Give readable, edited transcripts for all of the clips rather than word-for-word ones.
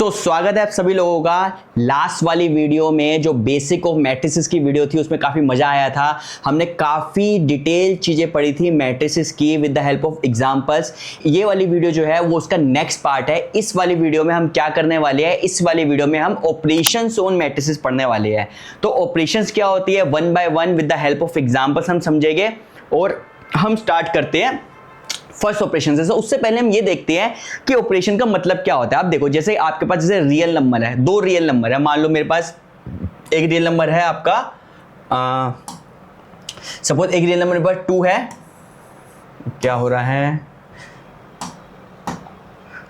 स्वागत है आप सभी लोगों का। लास्ट वाली वीडियो में जो बेसिक ऑफ मैट्रिसेस की वीडियो थी उसमें काफ़ी मज़ा आया था। हमने काफ़ी डिटेल चीज़ें पढ़ी थी मैट्रिसेस की with the help of examples. ये वाली वीडियो जो है वो उसका नेक्स्ट पार्ट है। इस वाली वीडियो में हम क्या करने वाले हैं, इस वाली वीडियो में हम ऑपरेशंस ऑन मैट्रिसेस पढ़ने वाले हैं। तो ऑपरेशंस क्या होती है, one by one with the help of examples हम समझेंगे और हम स्टार्ट करते हैं फर्स्ट ऑपरेशन से। उससे पहले हम ये देखते हैं कि ऑपरेशन का मतलब क्या होता है। आप देखो, जैसे आपके पास जैसे रियल नंबर है, दो रियल नंबर है। मान लो मेरे पास एक रियल नंबर है आपका, सपोज एक रियल नंबर पर 2 है। क्या हो रहा है,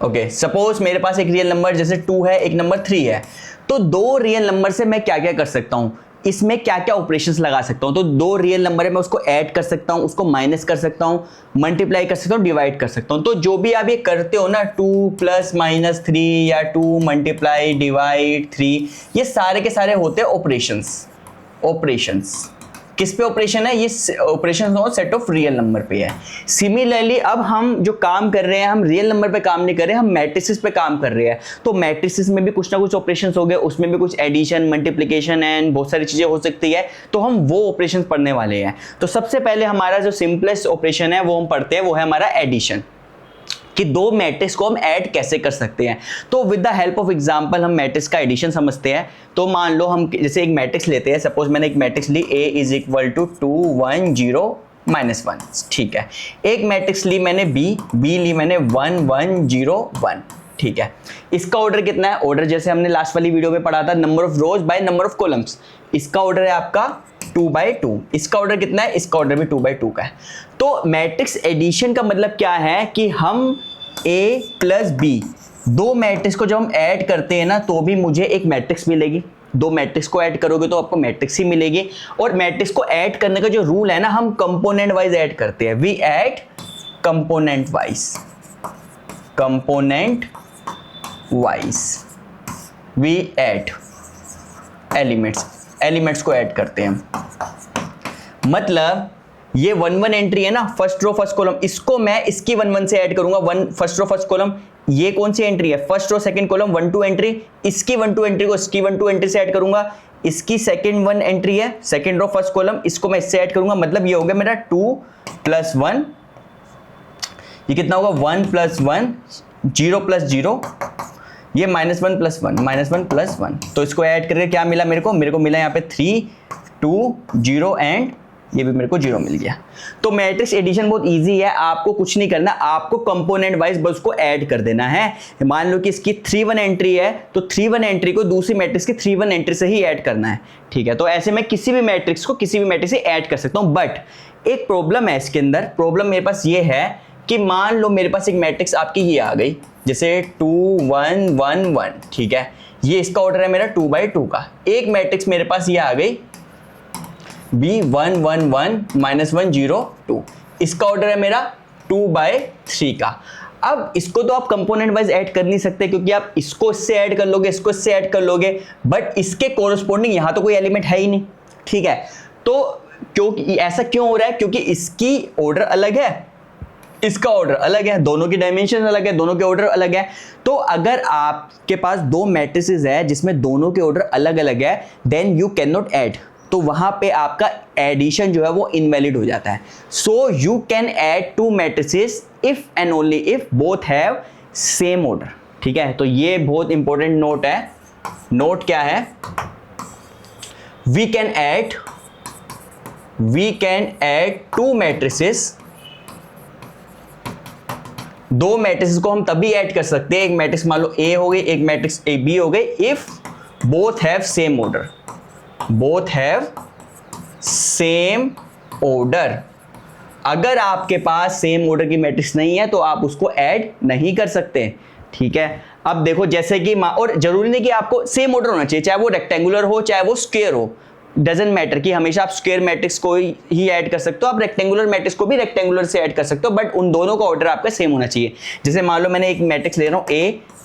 ओके, सपोज मेरे पास एक रियल नंबर जैसे 2 है, एक नंबर 3 है। तो दो रियल नंबर से मैं क्या क्या कर सकता हूं, इसमें क्या क्या ऑपरेशंस लगा सकता हूं। तो दो रियल नंबर है, मैं उसको ऐड कर सकता हूं, उसको माइनस कर सकता हूं, मल्टीप्लाई कर सकता हूं, डिवाइड कर सकता हूं। तो जो भी आप ये करते हो ना, 2 प्लस माइनस 3 या 2 मल्टीप्लाई डिवाइड 3, ये सारे के सारे होते हैं ऑपरेशंस। किस पे ऑपरेशन है, ये operation set of real number पे है। सिमिलरली अब हम जो काम कर रहे हैं, हम रियल नंबर पे काम नहीं कर रहे हैं, हम मैट्रिसेस पे काम कर रहे हैं। तो मैट्रिसेस में भी कुछ ना कुछ ऑपरेशंस हो गए, उसमें भी कुछ एडिशन, मल्टीप्लिकेशन एंड बहुत सारी चीजें हो सकती है। तो हम वो ऑपरेशंस पढ़ने वाले हैं। तो सबसे पहले हमारा जो सिंपलेस्ट ऑपरेशन है वो हम पढ़ते हैं, वो है हमारा एडिशन, कि दो मैट्रिक्स को हम ऐड कैसे कर सकते हैं। तो with the help of example हम मैट्रिक्स का एडिशन समझते हैं। तो मान लो हम जैसे एक मैट्रिक्स लेते हैं, सपोज मैंने एक मैट्रिक्स ली A इज इक्वल टू 2 1 0 -1, ठीक है। एक मैट्रिक्स ली मैंने B ली मैंने 1 1 0 1, ठीक है। इसका ऑर्डर कितना है, ऑर्डर जैसे हमने लास्ट वाली वीडियो में पढ़ा था, number of rose by number of columns. इसका ऑर्डर है आपका 2/2। इसका ऑर्डर कितना है, इसका ऑर्डर भी 2/2 का है। तो मैट्रिक्स एडिशन का मतलब क्या है कि हम A प्लस B, दो मैट्रिक्स को जब हम ऐड करते हैं ना, तो भी मुझे एक मैट्रिक्स मिलेगी। दो मैट्रिक्स को ऐड करोगे तो आपको मैट्रिक्स ही मिलेगी। और मैट्रिक्स को ऐड करने का जो रूल है ना, हम कंपोनेंट वाइज ऐड करते हैं। We add component wise we add elements को ऐड करते हैं। मतलब ये 1 1 एंट्री है ना, फर्स्ट रो फर्स्ट कॉलम, इसको मैं इसकी 1 1 से ऐड करूंगा। 1 फर्स्ट रो फर्स्ट कॉलम, ये कौन सी एंट्री है, first row second column 1 2 entry, इसकी 1 2 एंट्री को इसकी 1 2 एंट्री से ऐड करूंगा। इसकी सेकंड 1 एंट्री है, सेकंड रो फर्स्ट कॉलम, इसको मैं इससे ऐड करूंगा। मतलब ये हो गया मेरा 2 + 1, ये कितना होगा 1 + 1 0 + 0, ये -1 + 1 -1 + 1। तो इसको ऐड करके क्या मिला मेरे को मिला यहाँ पे 3 2 0 एंड ये भी मेरे को 0 मिल गया। तो मैट्रिक्स एडिशन बहुत इजी है, आपको कुछ नहीं करना, आपको कंपोनेंट वाइज बस उसको ऐड कर देना है। मान लो कि इसकी 3 1 एंट्री है, तो 3 1 एंट्री को दूसरी मैट्रिक्स की 3 1 एंट्री से ही ऐड करना है, ठीक है। तो ऐसे मैं किसी भी मैट्रिक्स को किसी भी मैट्रिक्स से ऐड कर सकता हूं। बट एक प्रॉब्लम है इसके अंदर। प्रॉब्लम मेरे पास ये है कि मान लो मेरे पास एक मैट्रिक्स आपकी ये आ गई, जैसे 2 1 1 1, ठीक है। ये इसका ऑर्डर है मेरा 2/2 का। एक मैट्रिक्स मेरे पास ये आ गई B 1 1 1 -1 0 2, इसका ऑर्डर है मेरा 2/3 का। अब इसको तो आप कंपोनेंट वाइज ऐड कर नहीं सकते, क्योंकि आप इसको इससे ऐड कर लोगे, इसको इससे ऐड कर लोगे, बट इसके कोरस्पोंडिंग यहां तो कोई एलिमेंट है ही नहीं, ठीक है। तो क्योंकि ऐसा क्यों हो रहा है, क्योंकि इसकी ऑर्डर अलग है, इसका ऑर्डर अलग है, दोनों की डायमेंशन अलग है, दोनों के ऑर्डर अलग है। तो अगर आपके पास दो मैट्रिसेस है जिसमें दोनों के ऑर्डर अलग अलग है, then you can not add, तो वहां पे आपका एडिशन जो है वो इनवैलिड हो जाता है। So you can add two matrices if and only if both have same order, ठीक है। तो ये बहुत इंपॉर्टेंट नोट है। नोट क्या है, we can add two matrices, दो मैट्रिसेस को हम तभी ऐड कर सकते हैं, एक मैट्रिक्स मान लो A हो गई, एक मैट्रिक्स B हो गई, if both have same order, अगर आपके पास सेम ऑर्डर की मैट्रिक्स नहीं है तो आप उसको ऐड नहीं कर सकते, ठीक है। अब देखो जैसे कि और जरूरी नहीं कि आपको सेम ऑर्डर होना चाहिए, चाहे वो रेक्टेंगुलर हो चाहे वो स्क्वायर हो, डजंट मैटर कि हमेशा आप स्क्वायर मैट्रिक्स को ही ऐड कर सकते हो, आप रेक्टेंगुलर मैट्रिक्स को भी रेक्टेंगुलर से ऐड कर सकते हो, बट उन दोनों का ऑर्डर आपका सेम होना चाहिए। जैसे मान लो मैंने एक मैट्रिक्स ले रहा हूं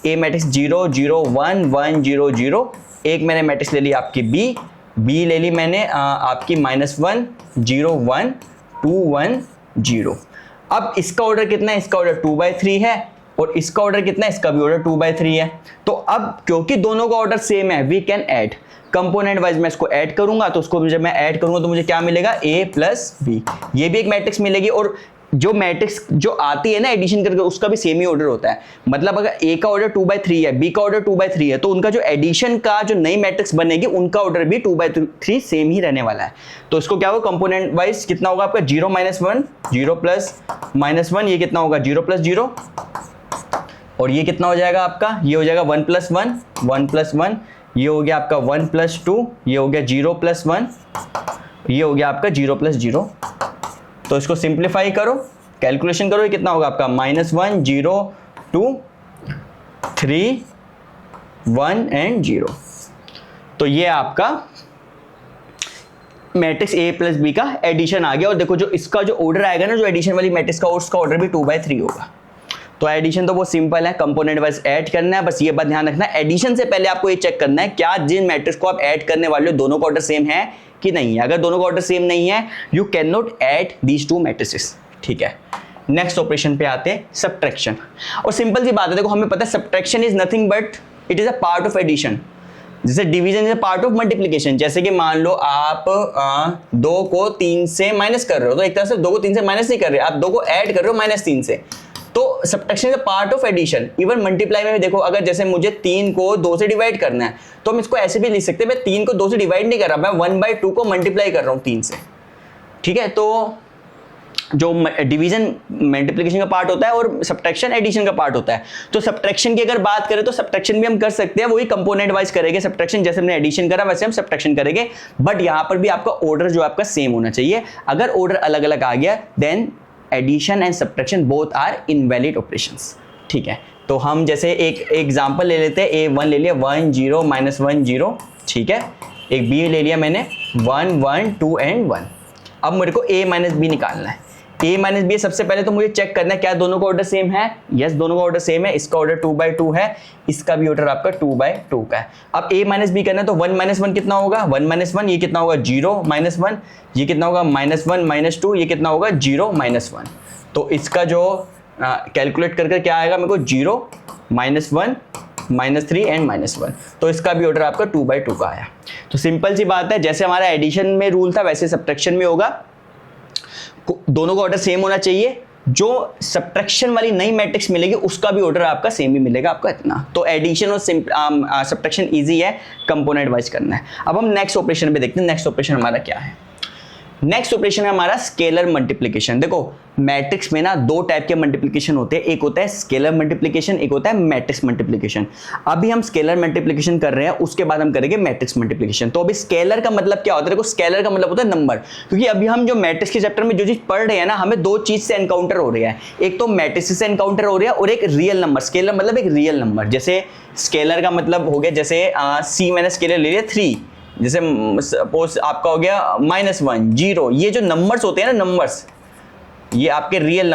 A मैट्रिक्स 0 0 1 1 0 0, एक मैंने मैट्रिक्स ले ली आपकी B ले ली मैंने आपकी -1 0 1 2 1 0। अब इसका ऑर्डर कितना है, इसका ऑर्डर 2/3 है, और इसका ऑर्डर कितना है, इसका भी ऑर्डर 2/3 है। तो अब क्योंकि दोनों का ऑर्डर सेम है, we can add component wise. मैं इसको ऐड करूंगा तो उसको जब मैं ऐड करूंगा तो मुझे क्या मिलेगा, a प्लस बी, ये भी एक मैट्रिक्स मिलेगी। और जो मैट्रिक्स जो आती है ना एडिशन करके, उसका भी सेम ही ऑर्डर होता है। मतलब अगर a का ऑर्डर 2/3 है, b का ऑर्डर 2/3 है, तो उनका जो एडिशन का जो नई मैट्रिक्स बनेगी उनका ऑर्डर भी 2/3 सेम ही रहने वाला है। तो इसको क्या होगा, कंपोनेंट वाइज कितना होगा आपका, 0 - 1, 0 + -1, ये कितना होगा 0 + 0, और ये कितना हो जाएगा आपका, ये हो जाएगा 1 + 1, 1 + 1, ये हो गया आपका 1 + 2, ये हो गया 0 + 1, ये हो गया आपका 0 + 0। तो इसको सिंप्लीफाई करो, कैलकुलेशन करो, ये कितना होगा आपका -1 0 2 3 1 एंड 0। तो ये आपका मैट्रिक्स a प्लस बी का एडिशन आ गया। और देखो जो इसका जो ऑर्डर आएगा ना, जो एडिशन वाली मैट्रिक्स का, उसका ऑर्डर भी 2/3 होगा। तो एडिशन तो बहुत सिंपल है, कंपोनेंट वाइज ऐड करना है। बस ये बात ध्यान रखना है, एडिशन से पहले आपको ये चेक करना है क्या जिन मैट्रिक्स को आप ऐड करने वाले हो दोनों का ऑर्डर सेम है कि नहीं है। अगर दोनों का ऑर्डर सेम नहीं है, you can not add these two matrices. ठीक है, नेक्स्ट ऑपरेशन पे आते हैं, सब्ट्रैक्शन। और सिंपल सी बात है, देखो हमें पता है subtraction is nothing but it is a part of addition. जैसे division is a part of multiplication. जैसे कि मान लो आप 2 को 3 से माइनस कर रहे हो, तो एक तरह से 2 को 3 से माइनस नहीं कर रहे, आप 2 को ऐड कर रहे हो -3 से। तो subtraction is a part of addition. Even multiply में भी देखो, अगर जैसे मुझे 3 को 2 से डिवाइड करना है, तो हम इसको ऐसे भी लिख सकते हैं, मैं 3 को 2 से डिवाइड नहीं कर रहा, मैं 1/2 को मल्टीप्लाई कर रहा हूँ 3 से। ठीक है, तो जो डिवीजन मल्टीप्लिकेशन का पार्ट होता है और सब्ट्रैक्शन एडिशन का पार्ट होता है। तो सब्ट्रैक्शन की अगर बात करें तो सब्ट्रैक्शन भी हम कर सकते हैं, वही कंपोनेंट वाइज करेंगे सब्ट्रैक्शन, जैसे हमने एडिशन करा वैसे हम सब्ट्रैक्शन करेंगे। बट यहां पर भी आपका ऑर्डर जो आपका सेम होना चाहिए। अगर ऑर्डर अलग अलग आ गया, then addition and subtraction both are invalid operations. ठीक है, तो हम जैसे एक एग्जांपल ले लेते हैं, A1 ले लिया 1 0 -1 0। ठीक है, एक B ले लिया मैंने 1 1 2 एंड 1। अब मेरे को A - B निकालना है। A - B सबसे पहले तो मुझे चेक करना है क्या दोनों का ऑर्डर सेम है। यस, दोनों का ऑर्डर सेम है। इसका ऑर्डर 2/2 है, इसका भी ऑर्डर आपका 2/2 का है। अब A - B करना है तो 1 - 1 कितना होगा, 1 - 1, ये कितना होगा 0 - 1, ये कितना होगा -1 - 2, ये कितना होगा 0 - 1। तो इसका जो कैलकुलेट करके क्या आएगा मेरे को 0 -1 -3 एंड -1। तो इसका भी ऑर्डर आपका 2/2 का आया। तो सिंपल सी बात है, जैसे हमारा एडिशन में रूल था वैसे सब्ट्रैक्शन में होगा, दोनों का ऑर्डर सेम होना चाहिए। जो सब्ट्रैक्शन वाली नई मैट्रिक्स मिलेगी उसका भी ऑर्डर आपका सेम ही मिलेगा, आपका इतना। तो एडिशन और सब्ट्रैक्शन इजी है, कंपोनेंट वाइज करना है। अब हम नेक्स्ट ऑपरेशन पे देखते हैं, नेक्स्ट ऑपरेशन हमारा क्या है। नेक्स्ट ऑपरेशन है हमारा स्केलर मल्टीप्लिकेशन। देखो मैट्रिक्स में ना 2 टाइप के मल्टीप्लिकेशन होते हैं, एक होता है स्केलर मल्टीप्लिकेशन, एक होता है मैट्रिक्स मल्टीप्लिकेशन। अभी हम स्केलर मल्टीप्लिकेशन कर रहे हैं, उसके बाद हम करेंगे मैट्रिक्स मल्टीप्लिकेशन। तो अभी स्केलर का मतलब क्या होता है, देखो स्केलर का मतलब होता है नंबर। क्योंकि अभी हम जो मैट्रिक्स के चैप्टर में जो चीज पढ़ रहे हैं ना, हमें 2 चीज से एनकाउंटर हो रहा है। एक तो मैट्रिक्स से एनकाउंटर हो रहा है और एक रियल नंबर। स्केलर मतलब एक रियल नंबर। जैसे स्केलर का मतलब हो गया, जैसे C मैंने स्केलर ले लिया 3, जैसे सपोज आपका हो गया -1 0। ये जो नंबर्स होते हैं ना, नंबर्स, ये आपके रियल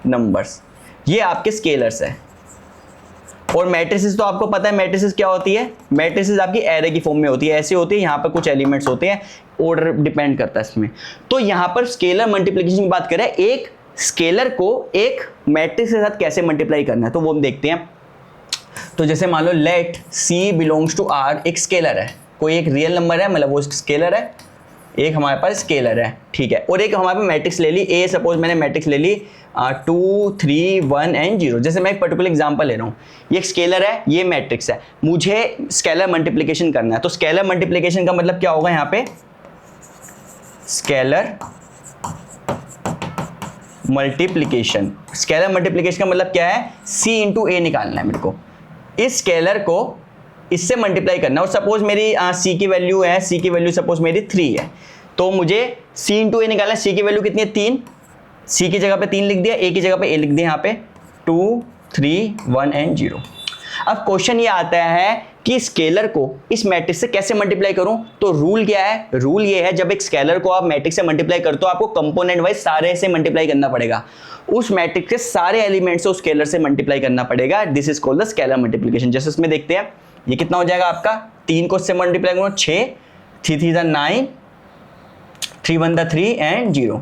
नंबर्स, ये आपके स्केलर्स है। और मैट्रिसेस तो आपको पता है मैट्रिसेस क्या होती है, मैट्रिसेस आपकी एरे की फॉर्म में होती है, ऐसे होती है। यहाँ पर कुछ एलिमेंट्स होते हैं, ऑर्डर डिपेंड करता है इसमें। तो यहाँ पर स्केलर मल्टीप्लिकेशन की बात करें, एक स्केलर को एक मैट्रिक्स के साथ कैसे मल्टीप्लाई करना है, तो वो हम देखते हैं। तो जैसे मान लो let C belongs to R, एक स्केलर है, कोई एक रियल नंबर है, मतलब वो स्केलर है, एक हमारे पास स्केलर है। ठीक है, और एक हमारे पास मैट्रिक्स ले ली A, सपोज मैंने मैट्रिक्स ले ली 2 3 1 एंड 0। जैसे मैं एक पर्टिकुलर एग्जांपल ले रहा हूँ, ये एक स्केलर है, ये मैट्रिक्स है, मुझे स्केलर मल्टीप्लिकेशन करना है। तो स्केलर मल्टीप्लिकेशन का मतलब क्या होगा, यहाँ पे स्केलर मल्टीप्लिकेशन। स्केलर मल्टीप्लिकेशन का मतलब क्या है, C × A निकालना है मेरे को। इस स्केलर को इससे मल्टीप्लाई करना है। और सपोज मेरी C की वैल्यू है, C की वैल्यू सपोज मेरी 3 है, तो मुझे C × A निकालना है। C की वैल्यू कितनी है, 3। C की जगह पे 3 लिख दिया, A की जगह पे A लिख दिया, यहाँ पे 2 3 1 एंड 0। अब क्वेश्चन ये आता है कि स्केलर को इस मैट्रिक्स से कैसे मल्टीप्लाई करूं। तो रूल क्या है, रूल ये है, जब एक स्केलर को आप मैट्रिक्स से मल्टीप्लाई करते हो, आपको कंपोनेंट वाइज सारे से मल्टीप्लाई करना पड़ेगा। उस मैट्रिक्स के सारे एलिमेंट्स से उस स्केलर से मल्टीप्लाई करना पड़ेगा। This is called the scalar multiplication. जैसे इसमें देखते हैं, ये कितना हो जाएगा आपका, 3 को इससे मल्टीप्लाई करो 6, 3 3 9, 3 1 3 एंड 0।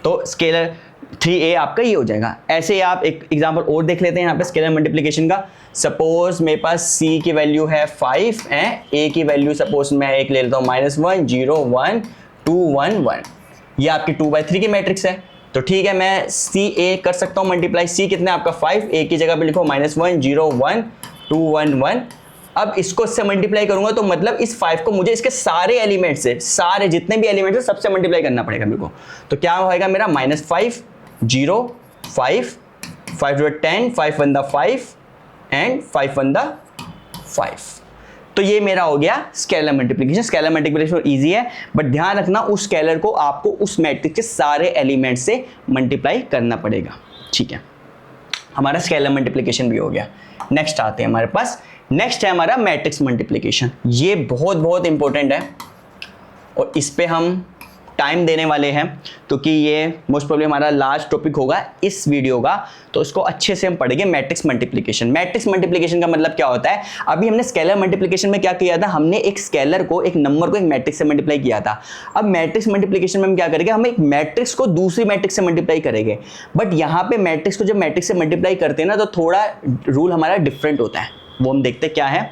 तो स्केलर 3a आपका ये हो जाएगा। ऐसे ही आप एक एग्जांपल और देख लेते हैं यहाँ पे स्केलर मल्टीप्लिकेशन का। सपोज मेरे पास c की वैल्यू है 5 एंड a की वैल्यू सपोज मैं एक ले लेता हूँ -1 0 1 2 1 1। ये आपकी 2/3 की मैट्रिक्स है। तो ठीक है, मैं ca कर सकता हूँ मल्टीप्लाई। c कितना है आपका 5, a की जगह पे लिखो -1 0 1 2 1 1। अब इसको इससे मल्टीप्लाई करूंगा तो मतलब इस 5 को मुझे इसके सारे एलिमेंट से, सारे जितने भी एलिमेंट है सबसे मल्टीप्लाई करना पड़ेगा मेरे को। तो क्या होएगा मेरा -5 0 5 5 10 5 1 5 एंड 5 1 5। तो ये मेरा हो गया scalar multiplication. Scalar multiplication easy है, बट ध्यान रखना उस स्केलर को आपको उस मैट्रिक्स के सारे एलिमेंट से मल्टीप्लाई करना पड़ेगा। ठीक है, हमारा स्केलर मल्टीप्लिकेशन भी हो गया। नेक्स्ट आते हैं हमारे पास, नेक्स्ट है हमारा मैट्रिक्स मल्टीप्लिकेशन। ये बहुत बहुत इंपॉर्टेंट है और इस पे हम टाइम देने वाले हैं क्योंकि ये मोस्ट प्रोबेबली हमारा लास्ट टॉपिक होगा इस वीडियो का। तो इसको अच्छे से हम पढ़ेंगे मैट्रिक्स मल्टीप्लिकेशन। मैट्रिक्स मल्टीप्लिकेशन का मतलब क्या होता है? अभी हमने स्केलर मल्टीप्लिकेशन में क्या किया था, हमने एक स्केलर को, एक नंबर को एक मैट्रिक्स से मल्टीप्लाई किया था। अब मैट्रिक्स मल्टीप्लिकेशन में हम क्या करेंगे, हम एक मैट्रिक्स को दूसरी मैट्रिक्स से मल्टीप्लाई करेंगे। बट यहाँ पे मैट्रिक्स को जब मैट्रिक्स से मल्टीप्लाई करते हैं ना तो थोड़ा रूल हमारा डिफरेंट होता है, वो हम देखते क्या है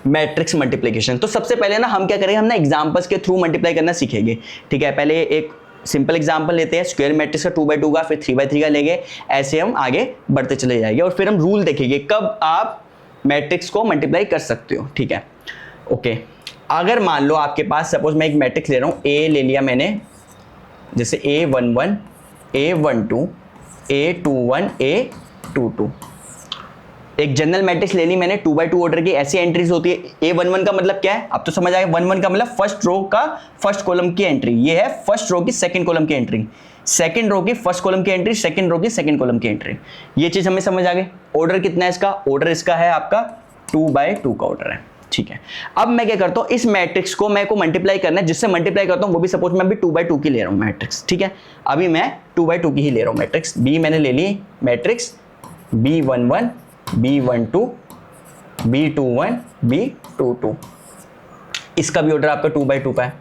मैट्रिक्स मल्टीप्लिकेशन। तो सबसे पहले ना हम क्या करेंगे, हम ना एग्जांपल्स के थ्रू मल्टीप्लाई करना सीखेंगे। ठीक है, पहले एक सिंपल एग्जांपल लेते हैं स्क्वायर मैट्रिक्स का 2/2 का, फिर 3/3 का लेंगे। ऐसे हम आगे बढ़ते चले जाएंगे और फिर हम रूल देखेंगे कब आप मैट्रिक्स को मल्टीप्लाई कर सकते हो। ठीक है, ओके। अगर मान लो आपके पास सपोज मैं एक मैट्रिक्स ले रहा हूँ, ए ले लिया मैंने, जैसे A11 A12 A21 A22। एक जनरल मैट्रिक्स ले ली मैंने 2/2 ऑर्डर की, ऐसी एंट्रीज होती है। A11 का मतलब क्या है, अब तो समझ आएगा। 11 का मतलब फर्स्ट रो का फर्स्ट कॉलम की एंट्री, ये है फर्स्ट रो की सेकंड कॉलम की एंट्री, सेकंड रो की फर्स्ट कॉलम की एंट्री, सेकंड रो की सेकंड कॉलम की एंट्री। ये चीज हमें समझ आ गई। ऑर्डर कितना है इसका, ऑर्डर इसका है आपका 2/2 का ऑर्डर है। ठीक है, अब मैं क्या करता हूँ, इस मैट्रिक्स को मैं को मल्टीप्लाई करना है, जिससे मल्टीप्लाई करता हूँ वो भी सपोज मैं अभी 2/2 की ले रहा हूँ मैट्रिक्स। ठीक है, अभी मैं 2/2 की ही ले रहा हूँ मैट्रिक्स। बी मैंने ले ली matrix B11 B12 B21 B22, इसका भी ऑर्डर आपका 2/2 का है।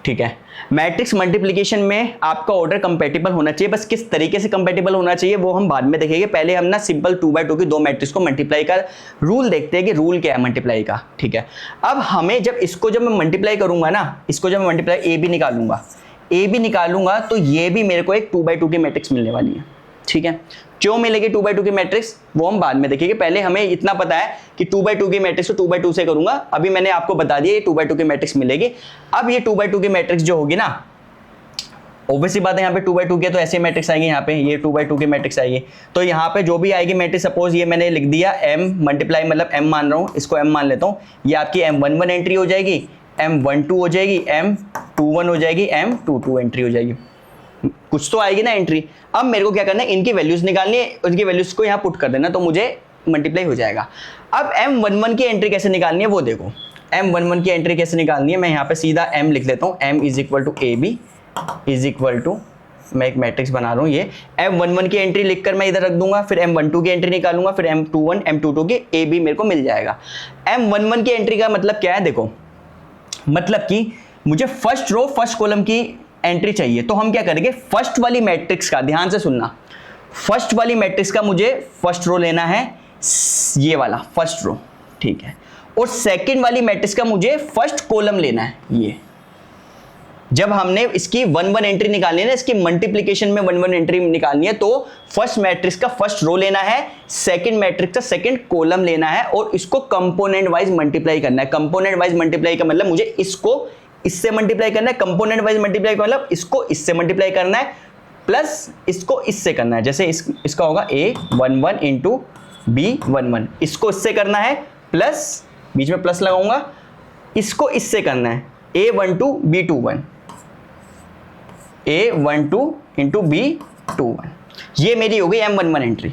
ठीक है, मैट्रिक्स मल्टीप्लिकेशन में आपका ऑर्डर कंपैटिबल होना चाहिए, बस किस तरीके से कंपैटिबल होना चाहिए वो हम बाद में देखेंगे। पहले हम ना सिंपल 2/2 की दो मैट्रिक्स को मल्टीप्लाई का रूल देखते हैं कि रूल क्या है मल्टीप्लाई का। ठीक है, अब हमें जब मैं मल्टीप्लाई करूंगा ना, इसको जब मैं मल्टीप्लाई ए बी निकालूंगा तो ये भी मेरे को एक 2/2 की मैट्रिक्स मिलने वाली है। ठीक है, क्यों मिलेगी 2/2 की मैट्रिक्स वो हम बाद में देखेंगे। पहले हमें इतना पता है कि 2/2 की मैट्रिक्स को 2/2 से करूंगा। अभी मैंने आपको बता दिया ये 2/2 की मैट्रिक्स मिलेगी। अब ये 2/2 की मैट्रिक्स जो होगी ना, ऑब्वियसली बात है यहाँ पे 2/2 की तो ऐसे मैट्रिक्स आएगी, यहाँ पे ये 2/2 की मैट्रिक्स आएगी। तो यहाँ पे जो भी आएगी मैट्रिक्स, सपोज ये मैंने लिख दिया m मल्टीप्लाई, मतलब m मान रहा हूँ, इसको m मान लेता हूँ। ये आपकी M11 एंट्री हो जाएगी, M12 हो जाएगी, M21 हो जाएगी, M22 एंट्री हो जाएगी। कुछ तो आएगी ना एंट्री। अब मेरे को क्या करना है, इनकी वैल्यूज निकालनी है, उनकी वैल्यूज को यहाँ पुट कर देना तो मुझे मल्टीप्लाई हो जाएगा। अब M11 की एंट्री कैसे निकालनी है वो देखो। M11 की एंट्री कैसे निकालनी है, मैं यहाँ पे सीधा m लिख लेता हूँ। m = AB = मैं एक मैट्रिक्स बना रहा हूँ, ये M11 की एंट्री लिखकर मैं इधर रख दूंगा, फिर M12 की एंट्री निकालूंगा, फिर M21 M22 की AB मेरे को मिल जाएगा। M11 की एंट्री का मतलब क्या है देखो, मतलब कि मुझे फर्स्ट रो फर्स्ट कॉलम की एंट्री चाहिए। तो हम क्या करेंगे, फर्स्ट वाली मैट्रिक्स का, ध्यान से सुनना, फर्स्ट वाली मैट्रिक्स का मुझे फर्स्ट रो लेना है, ये वाला फर्स्ट रो। ठीक है, और सेकंड वाली मैट्रिक्स का मुझे फर्स्ट कॉलम लेना है, ये। जब हमने इसकी 1/1 एंट्री निकालनी है ना, इसकी मल्टीप्लिकेशन में 1/1 एंट्री निकालनी है, तो फर्स्ट मैट्रिक्स का फर्स्ट रो लेना है, सेकंड मैट्रिक्स का सेकंड कॉलम लेना है और इसको कंपोनेंट वाइज मल्टीप्लाई करना है। कंपोनेंट वाइज मल्टीप्लाई का मतलब मुझे इसको इससे मल्टीप्लाई करना है, कंपोनेंट वाइज मल्टीप्लाई का मतलब इसको इससे मल्टीप्लाई करना है प्लस इसको इससे करना है। जैसे इसका होगा A11 × B11, इसको इससे करना है, प्लस बीच में प्लस लगाऊंगा, इसको इससे करना है A12 B21, A12 × B21। ये मेरी हो गई M11 एंट्री।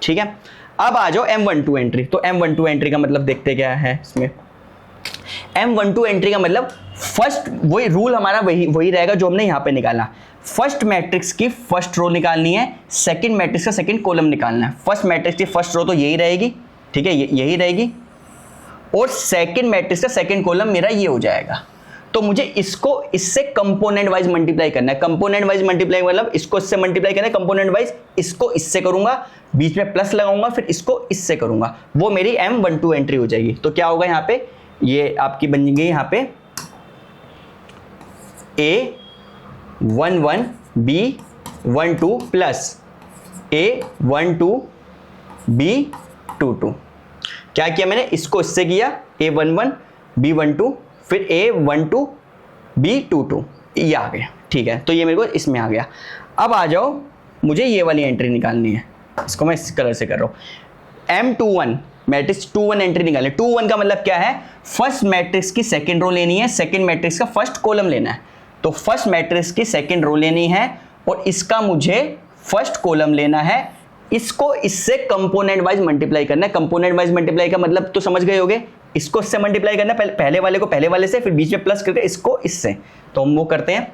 ठीक है, अब आ जाओ M12 एंट्री। तो M12 एंट्री का मतलब देखते क्या है इसमें। M12 एंट्री का मतलब फर्स्ट, वही रूल हमारा वही रहेगा जो हमने यहाँ पे निकाला। फर्स्ट मैट्रिक्स की फर्स्ट रो निकालनी है, सेकंड मैट्रिक्स का सेकंड कॉलम निकालना है। फर्स्ट मैट्रिक्स की फर्स्ट रो तो यही रहेगी, ठीक है, यही रहेगी, और सेकंड मैट्रिक्स का सेकंड कॉलम मेरा ये हो जाएगा। तो मुझे इसको इससे कंपोनेंट वाइज मल्टीप्लाई करना है। कंपोनेंट वाइज मल्टीप्लाई मतलब इसको इससे मल्टीप्लाई करना है कंपोनेंट वाइज, इसको इससे करूंगा, बीच में प्लस लगाऊंगा, फिर इसको इससे करूंगा, वो मेरी M12 एंट्री हो जाएगी। तो क्या होगा यहाँ पे, ये आपकी बन गई यहाँ पे A11 B12 plus A12 B22। क्या किया मैंने, इसको इससे किया, A11 B12 फिर A12 B22, ये आ गया। ठीक है, तो ये मेरे को इसमें आ गया। अब आ जाओ, मुझे ये वाली एंट्री निकालनी है, इसको मैं इस कलर से कर रहा हूँ। M21 मैट्रिक्स 21 एंट्री निकालनी है। 21 का मतलब क्या है, फर्स्ट मैट्रिक्स की सेकंड रो लेनी है, सेकंड मैट्रिक्स का फर्स्ट कॉलम लेना है। तो फर्स्ट मैट्रिक्स की सेकंड रो लेनी है और इसका मुझे फर्स्ट कॉलम लेना है, इसको इससे कंपोनेंट वाइज मल्टीप्लाई करना है। कंपोनेंट वाइज मल्टीप्लाई का मतलब तो समझ गए होगे, इसको इससे मल्टीप्लाई करना है, पहले वाले को पहले वाले से, फिर बीच में प्लस करके इसको इससे। तो हम वो करते हैं,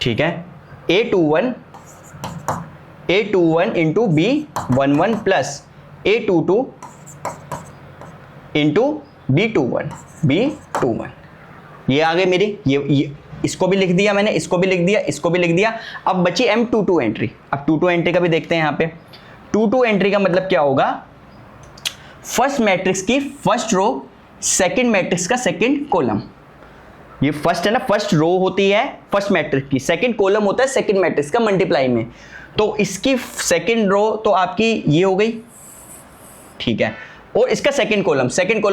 ठीक है। A21 into B11 plus A22 into B21 ये आ गई मेरी। ये इसको भी लिख दिया मैंने, इसको भी लिख दिया, इसको भी लिख दिया। अब बची M22 एंट्री। अब 22 एंट्री का भी देखते हैं यहाँ पे। 22 एंट्री का मतलब क्या होगा, फर्स्ट मैट्रिक्स की फर्स्ट रो, सेकंड मैट्रिक्स का सेकंड कॉलम। ये फर्स्ट है ना, फर्स्ट रो होती है फर्स्ट मैट्रिक्स की, सेकंड कॉलम होता है सेकंड मैट्रिक्स का मल्टीप्लाई में। तो इसकी सेकंड रो तो आपकी ये हो गई, ठीक है, और इसका सेकंड कॉलम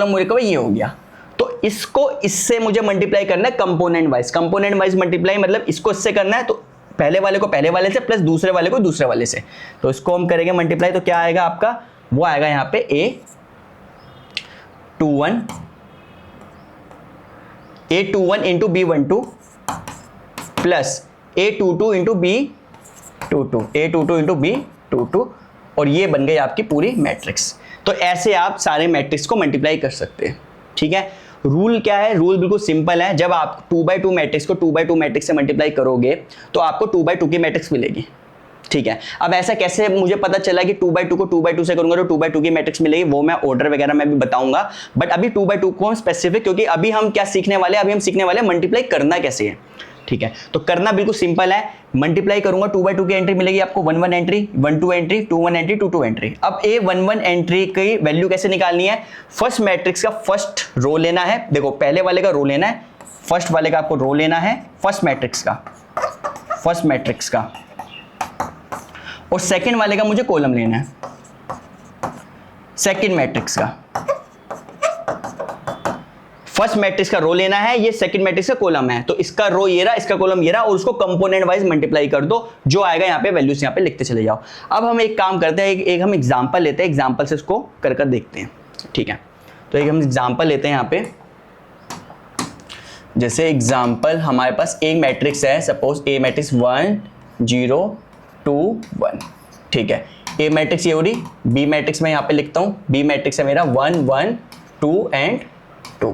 मेरे को ये हो गया। तो इसको इससे मुझे मल्टीप्लाई करना है component wise. Component wise multiply मतलब इसको इससे करना है, तो पहले वाले को पहले वाले से प्लस दूसरे वाले को दूसरे वाले से। तो इसको हम करेंगे मल्टीप्लाई, तो क्या आएगा आपका, वो आएगा यहाँ पे A21 into B12 plus A22 into B22 और ये बन गई आपकी पूरी मैट्रिक्स। तो ऐसे आप सारे मैट्रिक्स को मल्टीप्लाई कर सकते हैं, ठीक है। रूल क्या है, रूल बिल्कुल सिंपल है। जब आप 2x2 मैट्रिक्स को 2x2 मैट्रिक्स से मल्टीप्लाई करोगे तो आपको 2x2 की मैट्रिक्स मिलेगी, ठीक है। अब ऐसा कैसे मुझे पता चला कि 2x2 को 2x2 से करूंगा तो 2x2 की मैट्रिक्स मिलेगी, वो मैं ऑर्डर वगैरह में भी बताऊंगा। बट अभी 2x2 को स्पेसिफिक, क्योंकि अभी हम क्या सीखने वाले हैं, अभी हम सीखने वाले हैं मल्टीप्लाई करना कैसे है, ठीक है। तो करना बिल्कुल सिंपल है, मल्टीप्लाई करूंगा 2x2 की एंट्री मिलेगी आपको 1 एंट्री, 1 2 एंट्री, 2 1 एंट्री, 2 2 एंट्री। अब A11 एंट्री की वैल्यू कैसे निकालनी है, फर्स्ट मैट्रिक्स का फर्स्ट रो लेना है। देखो पहले वाले का रो लेना है, फर्स्ट वाले का आपको रो लेना है, फर्स्ट मैट्रिक्स का, और सेकंड वाले का मुझे कॉलम लेना है, सेकंड मैट्रिक्स का। फर्स्ट मैट्रिक्स का रो लेना है, ये सेकंड मैट्रिक्स का कॉलम है, तो इसका रो ये रहा, इसका कॉलम ये रहा, और उसको कंपोनेंट वाइज मल्टीप्लाई कर दो, जो आएगा यहाँ पे वैल्यूज यहाँ पे लिखते चले जाओ। अब हम एक काम करते हैं, एक हम एग्जांपल लेते हैं, एग्जांपल से इसको कर देखते हैं, ठीक है। तो एक हम एग्जांपल लेते हैं यहाँ पे। जैसे एग्जांपल हमारे पास एक मैट्रिक्स है, सपोज ए मैट्रिक्स 1 0 2 1, ठीक है। ए मैट्रिक्स ये हो रही, बी मैट्रिक्स में यहाँ पे लिखता हूँ, बी मैट्रिक्स है मेरा 1 1 2 एंड 2,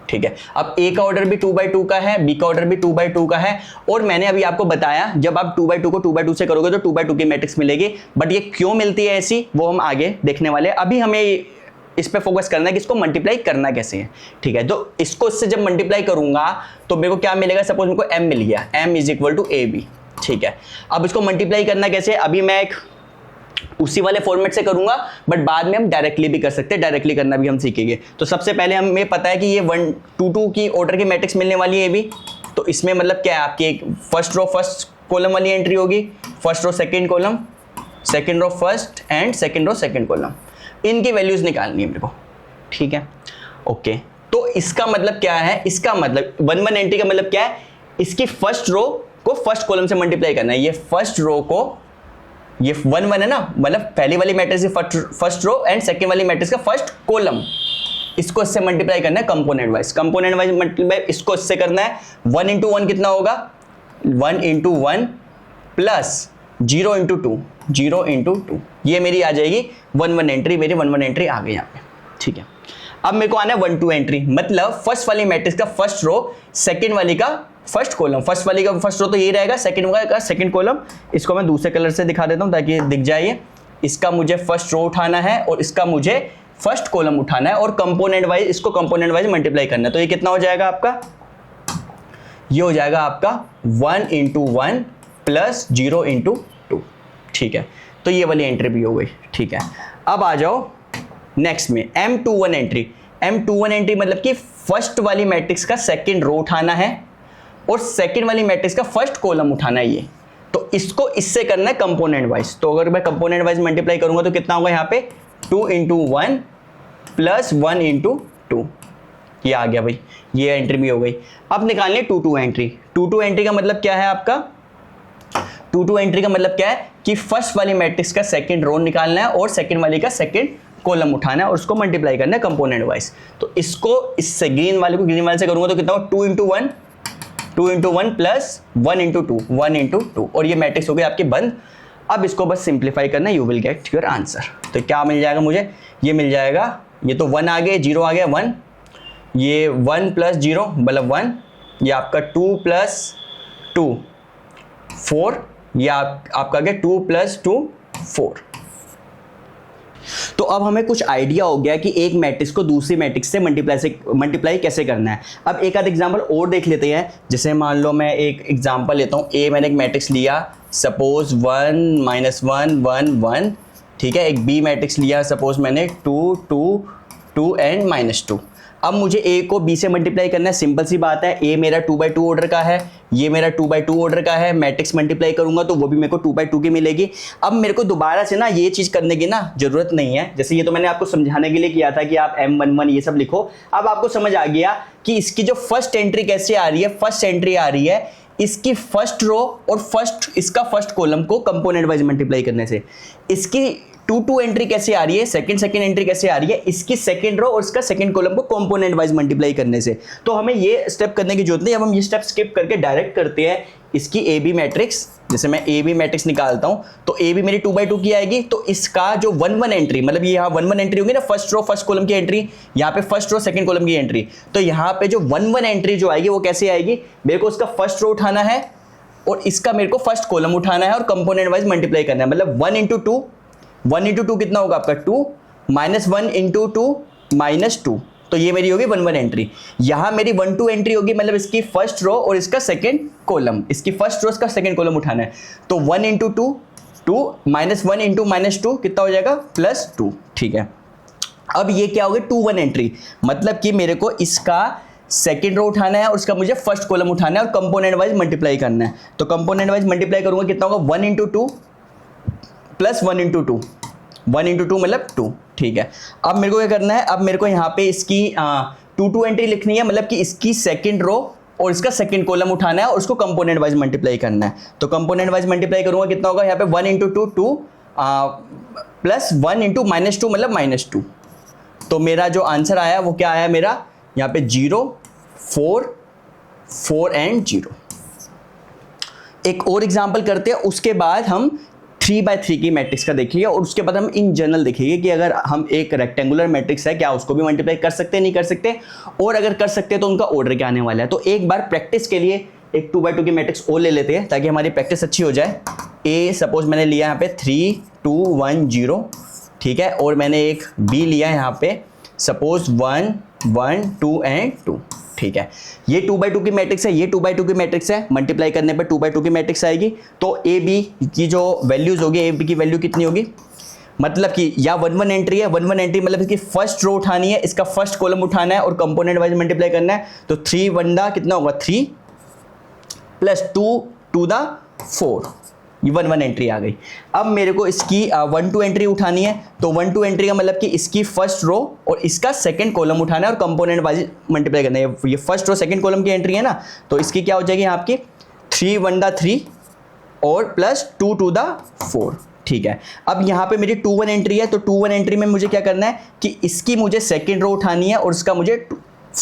ठीक है। अब ए का ऑर्डर भी 2x2 का है, बी का ऑर्डर भी 2x2 का है, और मैंने अभी आपको बताया जब आप 2x2 को 2x2 से करोगे तो 2x2 की मैट्रिक्स मिलेगी। बट ये क्यों मिलती है ऐसी, वो हम आगे देखने वाले हैं। अभी हमें इस पे फोकस करना है कि इसको मल्टीप्लाई करना कैसे है, ठीक है। तो इसको इससे जब मल्टीप्लाई करूंगा तो मेरे को क्या मिलेगा, सपोज मेरे को m मिल गया, m is equal to AB, ठीक है। अब इसको मल्टीप्लाई करना कैसे, अभी मैं एक उसी वाले फॉर्मेट से करूंगा, बट बाद में हम डायरेक्टली भी कर सकते हैं, डायरेक्टली करना भी हम सीखेंगे। तो सबसे पहले हमें पता है कि ये 1 2 2 की ऑर्डर की मैट्रिक्स मिलने वाली है भी, तो इसमें मतलब क्या है, आपकी एक फर्स्ट रो फर्स्ट कॉलम वाली एंट्री होगी, first row second column, second row first and second row second column, इनकी वैल्यूज निकालनी है मेरे को, ठीक है, ओके। तो इसका मतलब क्या है, इसका मतलब 1 1 एंट्री का मतलब क्या है, इसकी फर्स्ट रो को फर्स्ट कॉलम से मल्टीप्लाई करना है। ये फर्स्ट रो को, ये 1 1 है ना, मतलब पहली वाली मैट्रिक्स की फर्स्ट रो एंड सेकंड वाली मैट्रिक्स का फर्स्ट कॉलम, इसको इससे मल्टीप्लाई करना है कंपोनेंट वाइज मल्टीप्लाई इसको इससे करना है। 1 इंटू 1 कितना होगा, 1 इंटू 1 प्लस 0 इंटू 2, ये मेरी आ जाएगी 1 1 एंट्री, मेरी 1 1 एंट्री आ गई यहाँ पे, ठीक है। अब मेरे को आना है 1 2 एंट्री, मतलब फर्स्ट वाली मैट्रिक्स का फर्स्ट रो, सेकंड वाली का फर्स्ट कॉलम, फर्स्ट वाली का फर्स्ट रो तो यही रहेगा, सेकंड वाला का सेकंड कॉलम। इसको मैं दूसरे कलर से दिखा देता हूँ ताकि दिख जाए। इसका मुझे फर्स्ट रो उठाना है और इसका मुझे फर्स्ट कॉलम उठाना है और कंपोनेंट वाइज इसको कंपोनेंट वाइज मल्टीप्लाई करना है। तो ये कितना हो जाएगा आपका, ये हो जाएगा आपका 1 इंटू 1 प्लस 0 इंटू 2। ठीक है, तो ये वाली एंट्री भी हो गई। ठीक है, अब आ जाओ नेक्स्ट में M21 एंट्री। M21 एंट्री मतलब कि फर्स्ट वाली मैट्रिक्स का सेकंड रो उठाना है और सेकंड वाली मैट्रिक्स का फर्स्ट कॉलम उठाना है ये। तो इसको इससे करना है कंपोनेंट वाइज। तो अगर मैं कंपोनेंट वाइज मल्टीप्लाई करूंगा तो कितना होगा यहाँ पे 2 इंटू 1 प्लस 1 इंटू 2। ये आ गया भाई, ये एंट्री भी हो गई। अब निकालनी 2 एंट्री। 2 एंट्री का मतलब क्या है आपका, 2 एंट्री का मतलब क्या है कि फर्स्ट वाली मैट्रिक्स का सेकंड रो निकालना है और सेकंड वाली का सेकंड कॉलम उठाना है और उसको मल्टीप्लाई करना है कंपोनेंट वाइज। तो इसको इससे ग्रीन वाले को ग्रीन वाले से करूंगा तो कितना होगा 2 इंटू 1 प्लस 1 इंटू 2, 1 इंटू 2, और ये मैट्रिक्स हो गई आपकी बंद। अब इसको बस सिंप्लीफाई करना है, you will get your answer. तो क्या मिल जाएगा मुझे, ये मिल जाएगा, ये तो 1 आ गया, 0 आ गया 1, ये 1 प्लस 0 मतलब 1, ये आपका 2 प्लस 2 4, ये आपका क्या 2 प्लस 2 4। तो अब हमें कुछ आइडिया हो गया कि एक मैट्रिक्स को दूसरी मैट्रिक्स से मल्टीप्लाई कैसे करना है। अब एक आध एग्जांपल और देख लेते हैं। जैसे मान लो मैं एक एग्जांपल लेता हूँ, ए मैंने एक मैट्रिक्स लिया सपोज 1 -1 1 1, ठीक है। एक बी मैट्रिक्स लिया सपोज मैंने 2 2 2 एंड -2। अब मुझे ए को बी से मल्टीप्लाई करना है, सिंपल सी बात है। ए मेरा 2/2 ऑर्डर का है, ये मेरा 2/2 ऑर्डर का है। मैट्रिक्स मल्टीप्लाई करूंगा तो वो भी मेरे को 2/2 की मिलेगी। अब मेरे को दोबारा से ना ये चीज़ करने की ना जरूरत नहीं है। जैसे ये तो मैंने आपको समझाने के लिए किया था कि आप M11 ये सब लिखो। अब आपको समझ आ गया कि इसकी जो फर्स्ट एंट्री कैसे आ रही है। फर्स्ट एंट्री आ रही है इसकी फर्स्ट रो और इसका फर्स्ट कॉलम को कंपोनेंट वाइज मल्टीप्लाई करने से। इसकी 2 एंट्री कैसे आ रही है, सेकंड एंट्री कैसे आ रही है, इसकी सेकंड रो और इसका सेकंड कॉलम को कंपोनेंट वाइज मल्टीप्लाई करने से। तो हमें ये स्टेप करने की जरूरत नहीं। अब हम ये स्टेप स्किप करके डायरेक्ट करते हैं इसकी ए बी मैट्रिक्स। जैसे मैं ए बी मैट्रिक्स निकालता हूं तो ए बी मेरी 2/2 की आएगी। तो इसका जो 1 एंट्री मतलब ये यहाँ 1 एंट्री होगी ना, फर्स्ट रो फर्स्ट कॉलम की एंट्री, यहाँ पे फर्स्ट रो सेकंड कॉलम की एंट्री। तो यहाँ पे जो 1 एंट्री जो आएगी वो कैसे आएगी, मेरे को उसका फर्स्ट रो उठाना है और इसका मेरे को फर्स्ट कॉलम उठाना है और कंपोनेंट वाइज मल्टीप्लाई करना है। मतलब 1 इंटू 2 कितना होगा आपका 2 -1 इंटू 2 -2। तो ये मेरी होगी 1 एंट्री। यहां मेरी 1 एंट्री होगी, मतलब इसकी फर्स्ट रो और इसका सेकंड कॉलम, इसकी फर्स्ट रो इसका सेकंड कॉलम उठाना है। तो 1 इंटू 2 2 -1 इंटू -2 कितना हो जाएगा +2। ठीक है, अब ये क्या होगी 2 एंट्री, मतलब कि मेरे को इसका सेकंड रो उठाना है और उसका मुझे फर्स्ट कॉलम उठाना है और कंपोनेंट वाइज मल्टीप्लाई करना है। तो कंपोनेंट वाइज मल्टीप्लाई करूंगा कितना होगा 1 इंटू 2 प्लस 1 इंटू 2, 1 इंटू 2 मतलब 2। ठीक है, अब मेरे को क्या करना है, अब मेरे को यहाँ पे इसकी 2 एंट्री लिखनी है, मतलब कि इसकी सेकंड रो और इसका सेकंड कॉलम उठाना है और उसको कंपोनेंट वाइज मल्टीप्लाई करना है। तो कंपोनेंट वाइज मल्टीप्लाई करूंगा कितना होगा यहाँ पे 1 इंटू 2 2 प्लस 1 इंटू -2 मतलब -2। तो मेरा जो आंसर आया वो क्या आया मेरा यहाँ पे 0 4 4 एंड 0। एक और एग्जाम्पल करते हैं, उसके बाद हम 3/3 की मैट्रिक्स का देखेंगे और उसके बाद हम इन जनरल देखेंगे कि अगर हम एक रेक्टेंगुलर मैट्रिक्स है क्या उसको भी मल्टीप्लाई कर सकते हैं नहीं कर सकते, और अगर कर सकते हैं तो उनका ऑर्डर क्या आने वाला है। तो एक बार प्रैक्टिस के लिए एक 2/2 की मैट्रिक्स और ले लेते हैं ताकि हमारी प्रैक्टिस अच्छी हो जाए। ए सपोज मैंने लिया यहाँ पे 3 2 1 0, ठीक है, और मैंने एक बी लिया यहाँ पे सपोज 1 1 2 एंड 2। ठीक है, ये 2/2 की मैट्रिक्स है, ये 2/2 की मैट्रिक्स है, मल्टीप्लाई करने पर 2/2 की मैट्रिक्स आएगी। तो ए बी की जो वैल्यूज होगी, ए बी की वैल्यू कितनी होगी, मतलब कि या 1 एंट्री है, 1 एंट्री मतलब इसकी फर्स्ट रो उठानी है, इसका फर्स्ट कॉलम उठाना है और कंपोनेंट वाइज मल्टीप्लाई करना है। तो 3 1 कितना होगा 3 प्लस 2 2 4, ये 1 एंट्री आ गई। अब मेरे को इसकी 1 2 एंट्री उठानी है। तो 1 2 एंट्री का मतलब कि इसकी फर्स्ट रो और इसका सेकंड कॉलम उठाना है और कंपोनेंट वाइज मल्टीप्लाई करना है। ये फर्स्ट रो सेकंड कॉलम की एंट्री है ना, तो इसकी क्या हो जाएगी यहाँ आपकी 3 1 3 और प्लस 2 2 4। ठीक है, अब यहाँ पे मेरी 2 1 एंट्री है। तो 2 1 एंट्री में मुझे क्या करना है कि इसकी मुझे सेकेंड रो उठानी है और इसका मुझे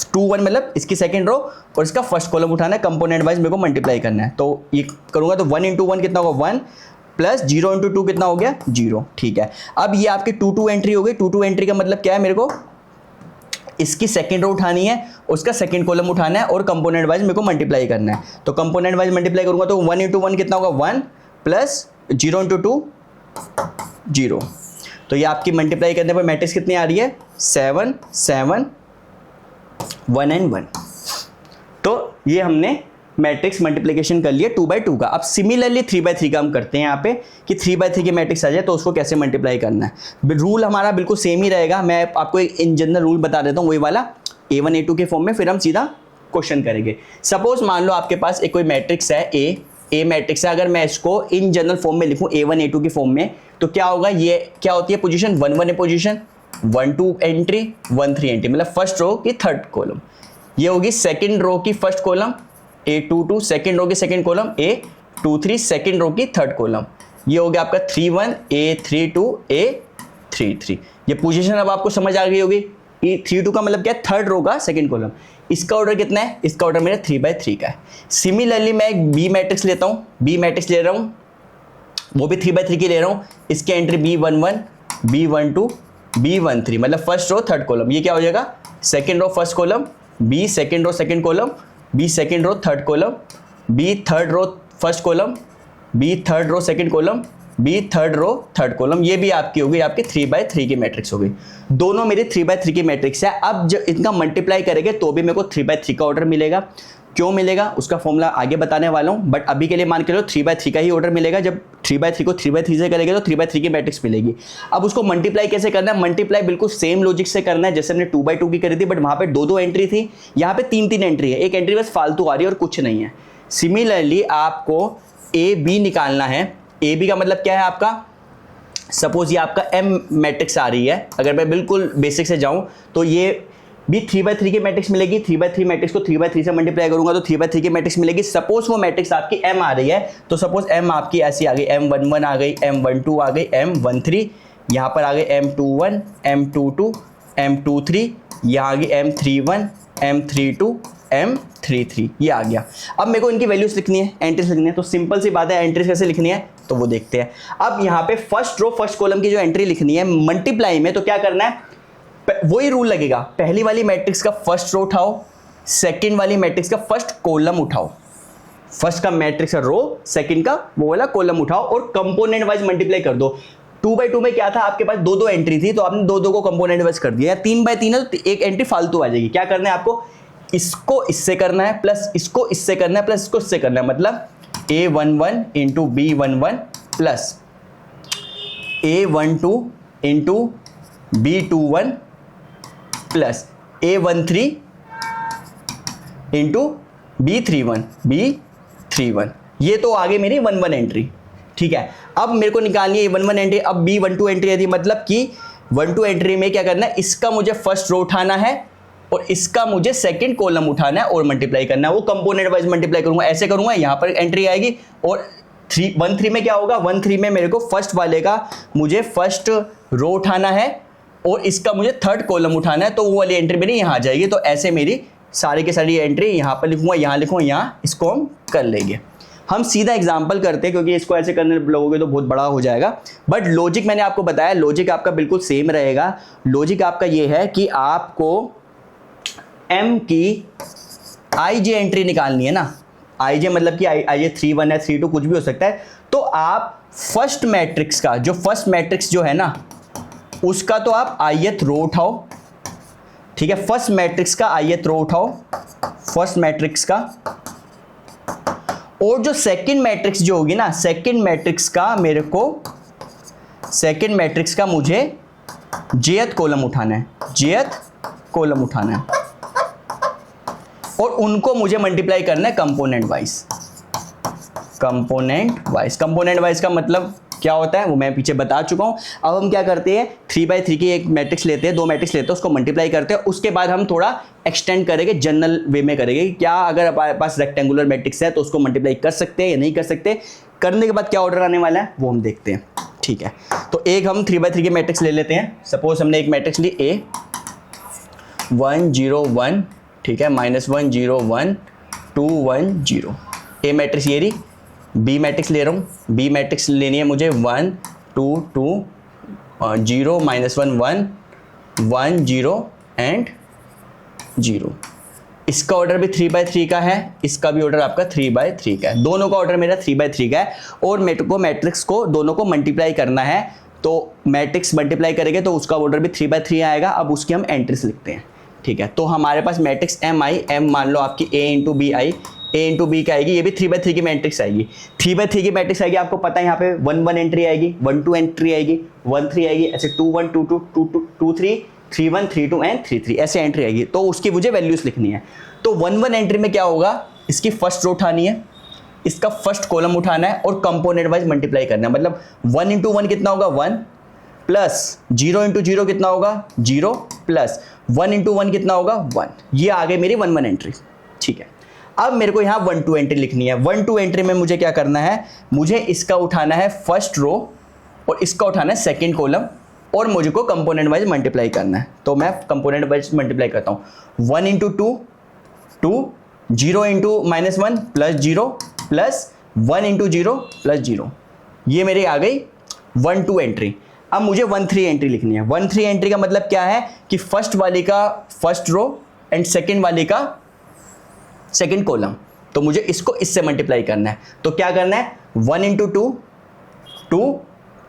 2 1 मतलब इसकी सेकंड रो और इसका फर्स्ट कॉलम उठाना है, कंपोनेंट वाइज मेरे को मल्टीप्लाई करना है। तो ये करूंगा तो 1 इंटू 1 कितना होगा 1 प्लस 0 इंटू 2 कितना हो गया 0। ठीक है, अब ये आपकी 2 2 एंट्री हो गई। 2 2 एंट्री का मतलब क्या है, मेरे को इसकी सेकंड रो उठानी है, उसका सेकंड कॉलम उठाना है और कंपोनेंट वाइज मेरे को मल्टीप्लाई करना है। तो कंपोनेंट वाइज मल्टीप्लाई करूंगा तो 1 इंटू 1 कितना होगा 1 प्लस 0 इंटू 2 0। तो ये आपकी मल्टीप्लाई करने पर मैट्रिक्स कितनी आ रही है 7 7 1 एंड 1। तो ये हमने मैट्रिक्स मल्टीप्लिकेशन कर लिया 2/2 का। अब सिमिलरली 3/3 का हम करते हैं यहाँ पे कि 3/3 की मैट्रिक्स आ जाए तो उसको कैसे मल्टीप्लाई करना है। रूल हमारा बिल्कुल सेम ही रहेगा, मैं आपको एक इन जनरल रूल बता देता हूँ वही वाला A1 A2 के फॉर्म में, फिर हम सीधा क्वेश्चन करेंगे। सपोज मान लो आपके पास एक कोई मैट्रिक्स है ए मैट्रिक्स है, अगर मैं इसको इन जनरल फॉर्म में लिखूँ A1 A2 की फॉर्म में तो क्या होगा, ये क्या होती है पोजीशन 1 1 है पोजीशन, 1 2 एंट्री 1 3 एंट्री, मतलब फर्स्ट रो की थर्ड कॉलम। ये होगी सेकंड रो की first column A22, second row की second column A23, second row की थर्ड कॉलम। ये हो गया आपका 3 1 A32 A33। ये पोजीशन अब आपको समझ आ गई होगी। A32 का मतलब क्या है, थर्ड रो का सेकंड कॉलम। इसका ऑर्डर कितना है, इसका ऑर्डर मेरा 3/3 का है। सिमिलरली मैं एक B मैट्रिक्स लेता हूँ, B मैट्रिक्स ले रहा हूँ, वो भी 3/3 की ले रहा हूँ। इसके एंट्री B11 B12 B13, मतलब फर्स्ट रो थर्ड कॉलम। ये क्या हो जाएगा, second row first column, B second row second column, B second row third column, B third row first column, B third row second column, B third row third column. ये भी आपकी होगी, आपकी 3/3 की मैट्रिक्स होगी। दोनों मेरी 3/3 की मैट्रिक्स है। अब जब इनका मल्टीप्लाई करेंगे तो भी मेरे को 3/3 का ऑर्डर मिलेगा। क्यों मिलेगा उसका फॉर्मूला आगे बताने वाला हूँ, बट अभी के लिए मान के लो 3/3 का ही ऑर्डर मिलेगा। जब 3/3 को 3/3 से करेंगे तो 3/3 की मैट्रिक्स मिलेगी। अब उसको मल्टीप्लाई कैसे करना है, मल्टीप्लाई बिल्कुल सेम लॉजिक से करना है जैसे हमने 2/2 की करी थी, बट वहाँ पे 2 एंट्री थी, यहाँ पे 3 एंट्री है। एक एंट्री बस फालतू आ रही है और कुछ नहीं है। सिमिलरली आपको ए बी निकालना है। ए बी का मतलब क्या है आपका, सपोज ये आपका M मैट्रिक्स आ रही है, अगर मैं बिल्कुल बेसिक से जाऊं तो ये भी 3/3 की मैट्रिक्स मिलेगी। 3/3 मैट्रिक्स को 3/3 से मल्टीप्लाई करूंगा तो 3/3 की मैट्रिक्स मिलेगी। सपोज वो मैट्रिक्स आपकी M आ रही है, तो सपोज M आपकी ऐसी आ गई, M11 आ गई, M12 आ गई, M13, यहाँ पर आ गई M21 M22 M23, यहाँ आ गई M31 M32 M33, ये आ गया। अब मेरे को इनकी वैल्यूज लिखनी है, एंट्रीज लिखनी है, तो सिंपल सी बात है, एंट्रीज कैसे लिखनी है तो वो देखते हैं। अब यहाँ पे फर्स्ट रो फर्स्ट कॉलम की जो एंट्री लिखनी है मल्टीप्लाई में, तो क्या करना है, वही रूल लगेगा। पहली वाली मैट्रिक्स का फर्स्ट रो उठाओ, सेकंड वाली मैट्रिक्स का फर्स्ट कॉलम उठाओ। फर्स्ट का मैट्रिक्स का रो, सेकंड का वो वाला कॉलम उठाओ और कंपोनेंट वाइज मल्टीप्लाई कर दो। 2/2 में क्या था, आपके पास 2 एंट्री थी, तो आपने 2 को कंपोनेंट वाइज कर दिया। 3/3 है तो एक एंट्री फालतू आ जाएगी। क्या करना है आपको, इसको इससे करना है, प्लस इसको इससे करना है, प्लस इसको इससे करना है, मतलब A11 into B11 plus A12 into B21 plus A13 into B31। ये तो आगे मेरी 1 एंट्री, ठीक है। अब मेरे को निकालनी है 1 एंट्री। अब B12 एंट्री थी, मतलब कि 1 एंट्री में क्या करना है, इसका मुझे फर्स्ट रो उठाना है और इसका मुझे सेकंड कॉलम उठाना है और मल्टीप्लाई करना है। वो कंपोनेंट वाइज मल्टीप्लाई करूंगा, ऐसे करूंगा, यहाँ पर एंट्री आएगी और 1 3 में क्या होगा, 1 3 में मेरे को फर्स्ट वाले का मुझे फर्स्ट रो उठाना है और इसका मुझे थर्ड कॉलम उठाना है, तो वो वाली एंट्री मेरी यहाँ आ जाएगी। तो ऐसे मेरी सारी की सारी एंट्री यहाँ पर लिखूंगा, यहाँ लिखूंगा, यहाँ इसको हम कर लेंगे। हम सीधा एग्जाम्पल करते हैं क्योंकि इसको ऐसे करने लगोगे तो बहुत बड़ा हो जाएगा। बट लॉजिक मैंने आपको बताया, लॉजिक आपका बिल्कुल सेम रहेगा। लॉजिक आपका ये है कि आपको M की IJ एंट्री निकालनी है ना। IJ मतलब कि IJ 3 1 है, 3 2 कुछ भी हो सकता है। तो आप फर्स्ट मैट्रिक्स का जो फर्स्ट मैट्रिक्स जो है ना, उसका तो आप ith रो उठाओ, ठीक है। फर्स्ट मैट्रिक्स का ith रो उठाओ, फर्स्ट मैट्रिक्स का, और जो सेकंड मैट्रिक्स जो होगी ना, सेकंड मैट्रिक्स का मेरे को, सेकंड मैट्रिक्स का मुझे jth कॉलम उठाना है, jth कॉलम उठाना है और उनको मुझे मल्टीप्लाई करना है कंपोनेंट वाइज। कंपोनेंट वाइज का मतलब क्या होता है वो मैं पीछे बता चुका हूं। अब हम क्या करते हैं, 3/3 की एक मैट्रिक्स लेते हैं, 2 मैट्रिक्स लेते हैं, उसको मल्टीप्लाई करते हैं। उसके बाद हम थोड़ा एक्सटेंड करेंगे, जनरल वे में करेंगे। क्या अगर हमारे पास रेक्टेंगुलर मैट्रिक्स है तो उसको मल्टीप्लाई कर सकते हैं या नहीं कर सकते, करने के बाद क्या ऑर्डर आने वाला है वो हम देखते हैं, ठीक है। तो एक हम 3/3 की मैट्रिक्स ले लेते हैं। सपोज हमने एक मैट्रिक्स ली A1 0 1, ठीक है, -1 0 1 2 1 0। ए मैट्रिक्स ये रही। बी मैट्रिक्स ले रहा हूँ, बी मैट्रिक्स लेनी है मुझे 1 2 2 0 -1 1 1 0 एंड 0। इसका ऑर्डर भी 3/3 का है, इसका भी ऑर्डर आपका 3/3 का है। दोनों का ऑर्डर मेरा 3/3 का है और मेरे को मैट्रिक्स को दोनों को मल्टीप्लाई करना है तो मैट्रिक्स मल्टीप्लाई करेंगे तो उसका ऑर्डर भी 3/3 आएगा। अब उसकी हम एंट्रीज लिखते हैं, ठीक है। तो हमारे पास मैट्रिक्स एम आई, एम मान लो आपकी A into B I, A into B का आएगी, ये भी 3/3 की मैट्रिक्स आएगी। 3/3 की मैट्रिक्स आएगी, आपको पता है यहाँ पे 1 1 एंट्री आएगी, 1 2 एंट्री आएगी, 1 3 आएगी, ऐसे 2 1 2 2 2 2 2 3 3 1 3 2 एंड 3 3 ऐसे एंट्री आएगी। तो उसकी मुझे वैल्यूज लिखनी है। तो 1 1 एंट्री में क्या होगा, इसकी फर्स्ट रो उठानी है, इसका फर्स्ट कॉलम उठाना है और कंपोनेंट वाइज मल्टीप्लाई करना है। मतलब 1 इंटू 1 कितना होगा 1, प्लस 0 इंटू 0 कितना होगा 0, प्लस 1 इंटू 1 कितना होगा 1। ये आ गई मेरी 1 1 एंट्री, ठीक है। अब मेरे को यहाँ 1 2 एंट्री लिखनी है। 1 2 एंट्री में मुझे क्या करना है, मुझे इसका उठाना है फर्स्ट रो और इसका उठाना है सेकेंड कॉलम और मुझे को कंपोनेंट वाइज मल्टीप्लाई करना है। तो मैं कंपोनेंट वाइज मल्टीप्लाई करता हूँ। 1 into 2 2, 0 into -1 plus 0, plus 1 into 0 plus 0। ये मेरी आ गई 1 2 एंट्री। अब मुझे 1 3 एंट्री लिखनी है। 1 3 एंट्री का मतलब क्या है कि फर्स्ट वाली का फर्स्ट रो एंड सेकेंड वाली का सेकेंड कॉलम। तो मुझे इसको इससे मल्टीप्लाई करना है। तो क्या करना है, 1 into 2 2,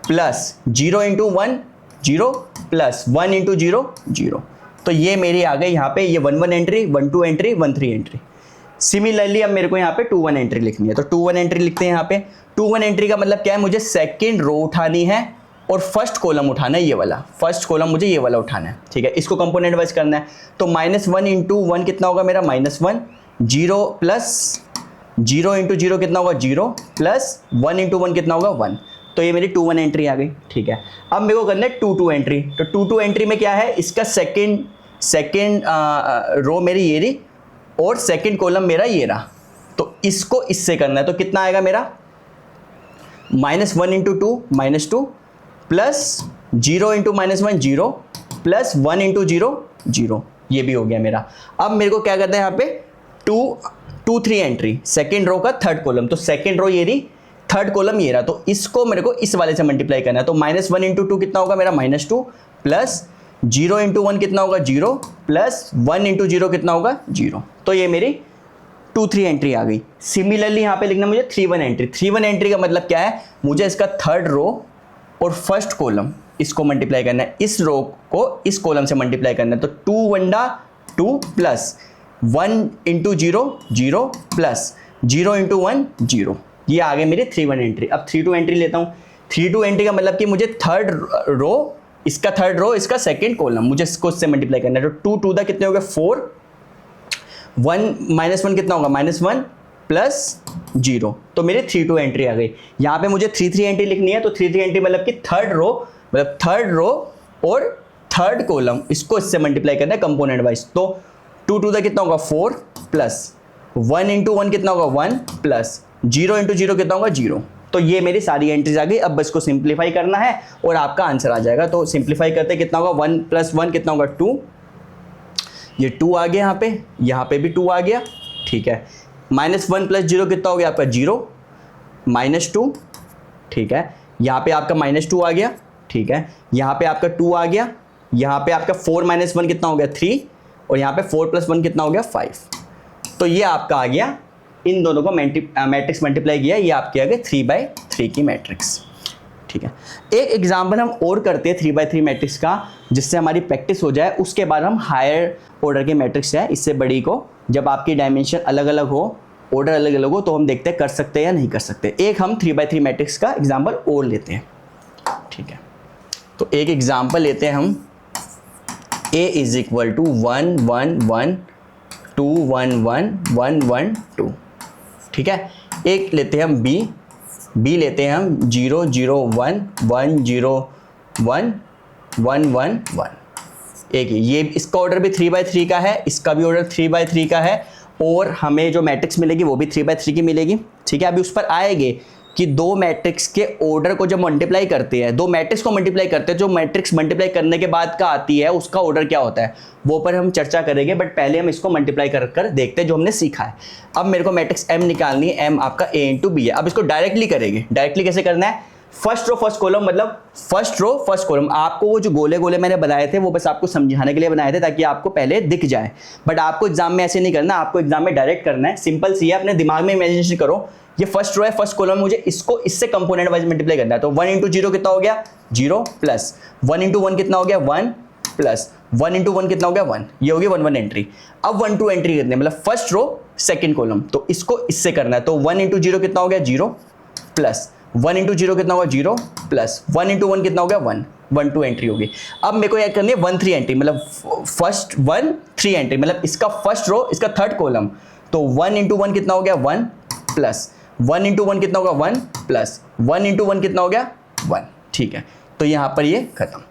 plus 0 into 1 0, plus 1 into 0 0। तो ये मेरी आ गई यहाँ पे ये 1 1 एंट्री, 1 2 एंट्री, 1 3 एंट्री। सिमिलरली अब मेरे को यहाँ पे 2 1 एंट्री लिखनी है। तो 2 1 एंट्री लिखते हैं यहाँ पे। 2 1 एंट्री का मतलब क्या है, मुझे सेकेंड रो उठानी है और फर्स्ट कॉलम उठाना है, ये वाला फर्स्ट कॉलम मुझे ये वाला उठाना है, ठीक है। इसको कंपोनेंट वाइज करना है। तो -1 इंटू 1 कितना होगा मेरा -1, 0 प्लस 0 इंटू 0 कितना होगा 0, प्लस 1 इंटू 1 कितना होगा 1। तो ये मेरी 2 1 एंट्री आ गई, ठीक है। अब मेरे को करना है 2 2 एंट्री। तो 2 2 एंट्री में क्या है, इसका सेकेंड रो मेरी ये रही और सेकेंड कॉलम मेरा ये रहा। तो इसको इससे करना है। तो कितना आएगा मेरा, -1 into 2 -2, plus 0 into -1 0, plus 1 into 0 0। ये भी हो गया मेरा। अब मेरे को क्या करना है यहाँ पे 2 3 एंट्री, सेकेंड रो का थर्ड कॉलम। तो सेकेंड रो ये रही, थर्ड कॉलम ये रहा। तो इसको मेरे को इस वाले से मल्टीप्लाई करना है। तो -1 इंटू 2 कितना होगा मेरा -2, प्लस 0 इंटू 1 कितना होगा 0, प्लस 1 इंटू 0 कितना होगा 0। तो ये मेरी 2 3 एंट्री आ गई। सिमिलरली यहाँ पे लिखना मुझे 3 1 एंट्री। 3 1 एंट्री का मतलब क्या है, मुझे इसका थर्ड रो और फर्स्ट कॉलम इसको मल्टीप्लाई करना है, इस रो को इस कॉलम से मल्टीप्लाई करना है। तो 2 1 2, प्लस 1 इंटू 0 0, प्लस 0 इंटू 1 0। ये आ गए मेरे 3 1 एंट्री। अब 3 2 एंट्री लेता हूँ। 3 2 एंट्री का मतलब कि मुझे थर्ड रो, इसका थर्ड रो, इसका सेकेंड कॉलम, मुझे इसको इससे मल्टीप्लाई करना है। तो 2 2 कितने हो गए 4, 1 -1 कितना होगा -1, प्लस 0। तो मेरी 3 2 एंट्री आ गई। यहाँ पे मुझे 3 3 एंट्री लिखनी है। तो 3 3 एंट्री मतलब कि थर्ड रो और थर्ड कॉलम, इसको इससे मल्टीप्लाई करना है कंपोनेंट वाइज। तो 2 2 कितना होगा 4, प्लस 1 इंटू 1 कितना होगा 1, प्लस 0 इंटू 0 कितना होगा 0। तो ये मेरी सारी एंट्रीज आ गई। अब इसको सिंप्लीफाई करना है और आपका आंसर आ जाएगा। तो सिंप्लीफाई करते कितना होगा 1 + 1 कितना होगा 2। ये 2 आ गया यहाँ पे भी 2 आ गया, ठीक है। -1 + 0 कितना हो गया आपका 0, -2, ठीक है। यहाँ पे आपका -2 आ गया, ठीक है। यहाँ पे आपका 2 आ गया, यहाँ पे आपका 4 - 1 कितना हो गया 3, और यहाँ पे 4 + 1 कितना हो गया 5। तो ये आपका आ गया, इन दोनों को मैट्रिक्स मल्टीप्लाई किया, ये आपके आ गए 3/3 की मैट्रिक्स, ठीक है। एक एग्जाम्पल हम और करते हैं 3/3 मैट्रिक्स का, जिससे हमारी प्रैक्टिस हो जाए। उसके बाद हम हायर ऑर्डर के मैट्रिक्स है, इससे बड़ी को, जब आपकी डायमेंशन अलग अलग हो, ऑर्डर अलग अलग हो, तो हम देखते हैं कर सकते हैं या नहीं कर सकते। एक हम 3/3 मैट्रिक्स का एग्जाम्पल और लेते हैं, ठीक है। तो एक एग्जाम्पल लेते हैं हम, A = 1 1 1 2 1 1 1 1 2, ठीक है। एक लेते हैं हम B लेते हैं हम 0 0 1 1 0 1 1 1 1। एक ये, इसका ऑर्डर भी 3/3 का है, इसका भी ऑर्डर 3/3 का है, और हमें जो मैट्रिक्स मिलेगी वो भी 3/3 की मिलेगी, ठीक है। अभी उस पर आएंगे कि दो मैट्रिक्स के ऑर्डर को जब मल्टीप्लाई करते हैं, दो मैट्रिक्स को मल्टीप्लाई करते हैं, जो मैट्रिक्स मल्टीप्लाई करने के बाद का आती है उसका ऑर्डर क्या होता है, वो पर हम चर्चा करेंगे। बट पहले हम इसको मल्टीप्लाई कर देखते हैं जो हमने सीखा है। अब मेरे को मैट्रिक्स M निकालनी है, M आपका A × B है। अब इसको डायरेक्टली करेंगे। डायरेक्टली कैसे करना है, फर्स्ट रो फर्स्ट कॉलम मतलब फर्स्ट रो फर्स्ट कॉलम, आपको वो जो गोले गोले मैंने बनाए थे वो बस आपको समझाने के लिए बनाए थे ताकि आपको पहले दिख जाए, बट आपको एग्जाम में ऐसे नहीं करना, आपको एग्जाम में डायरेक्ट करना है। सिंपल सी है, अपने दिमाग में इमेजिनेशन करो, ये फर्स्ट रो है फर्स्ट कॉलम, मुझे इसको इससे कंपोनेंट वाइज मल्टीप्लाई करना है। तो 1 इंटू 0 कितना हो गया 0 प्लस 1 इंटू 1 कितना हो गया 1 प्लस 1 इंटू 1 कितना हो गया 1, ये होगी 1 1 एंट्री। अब 1 2 एंट्री करनी है, मतलब फर्स्ट रो सेकंड कॉलम, तो इसको इससे करना है। तो 1 इंटू 0 कितना हो गया 0 प्लस 1 इंटू 0 कितना होगा 0 प्लस 1 इंटू 1 कितना हो गया 1, 1 2 एंट्री होगी। अब मेरे को याद करनी है 1 3 एंट्री, मतलब फर्स्ट 1 3 एंट्री, मतलब इसका फर्स्ट रो इसका थर्ड कॉलम। तो 1 इंटू 1 कितना हो गया 1 प्लस 1 इंटू 1 कितना होगा 1 प्लस 1 इंटू 1 कितना हो गया 1, ठीक है। तो यहाँ पर ये खत्म।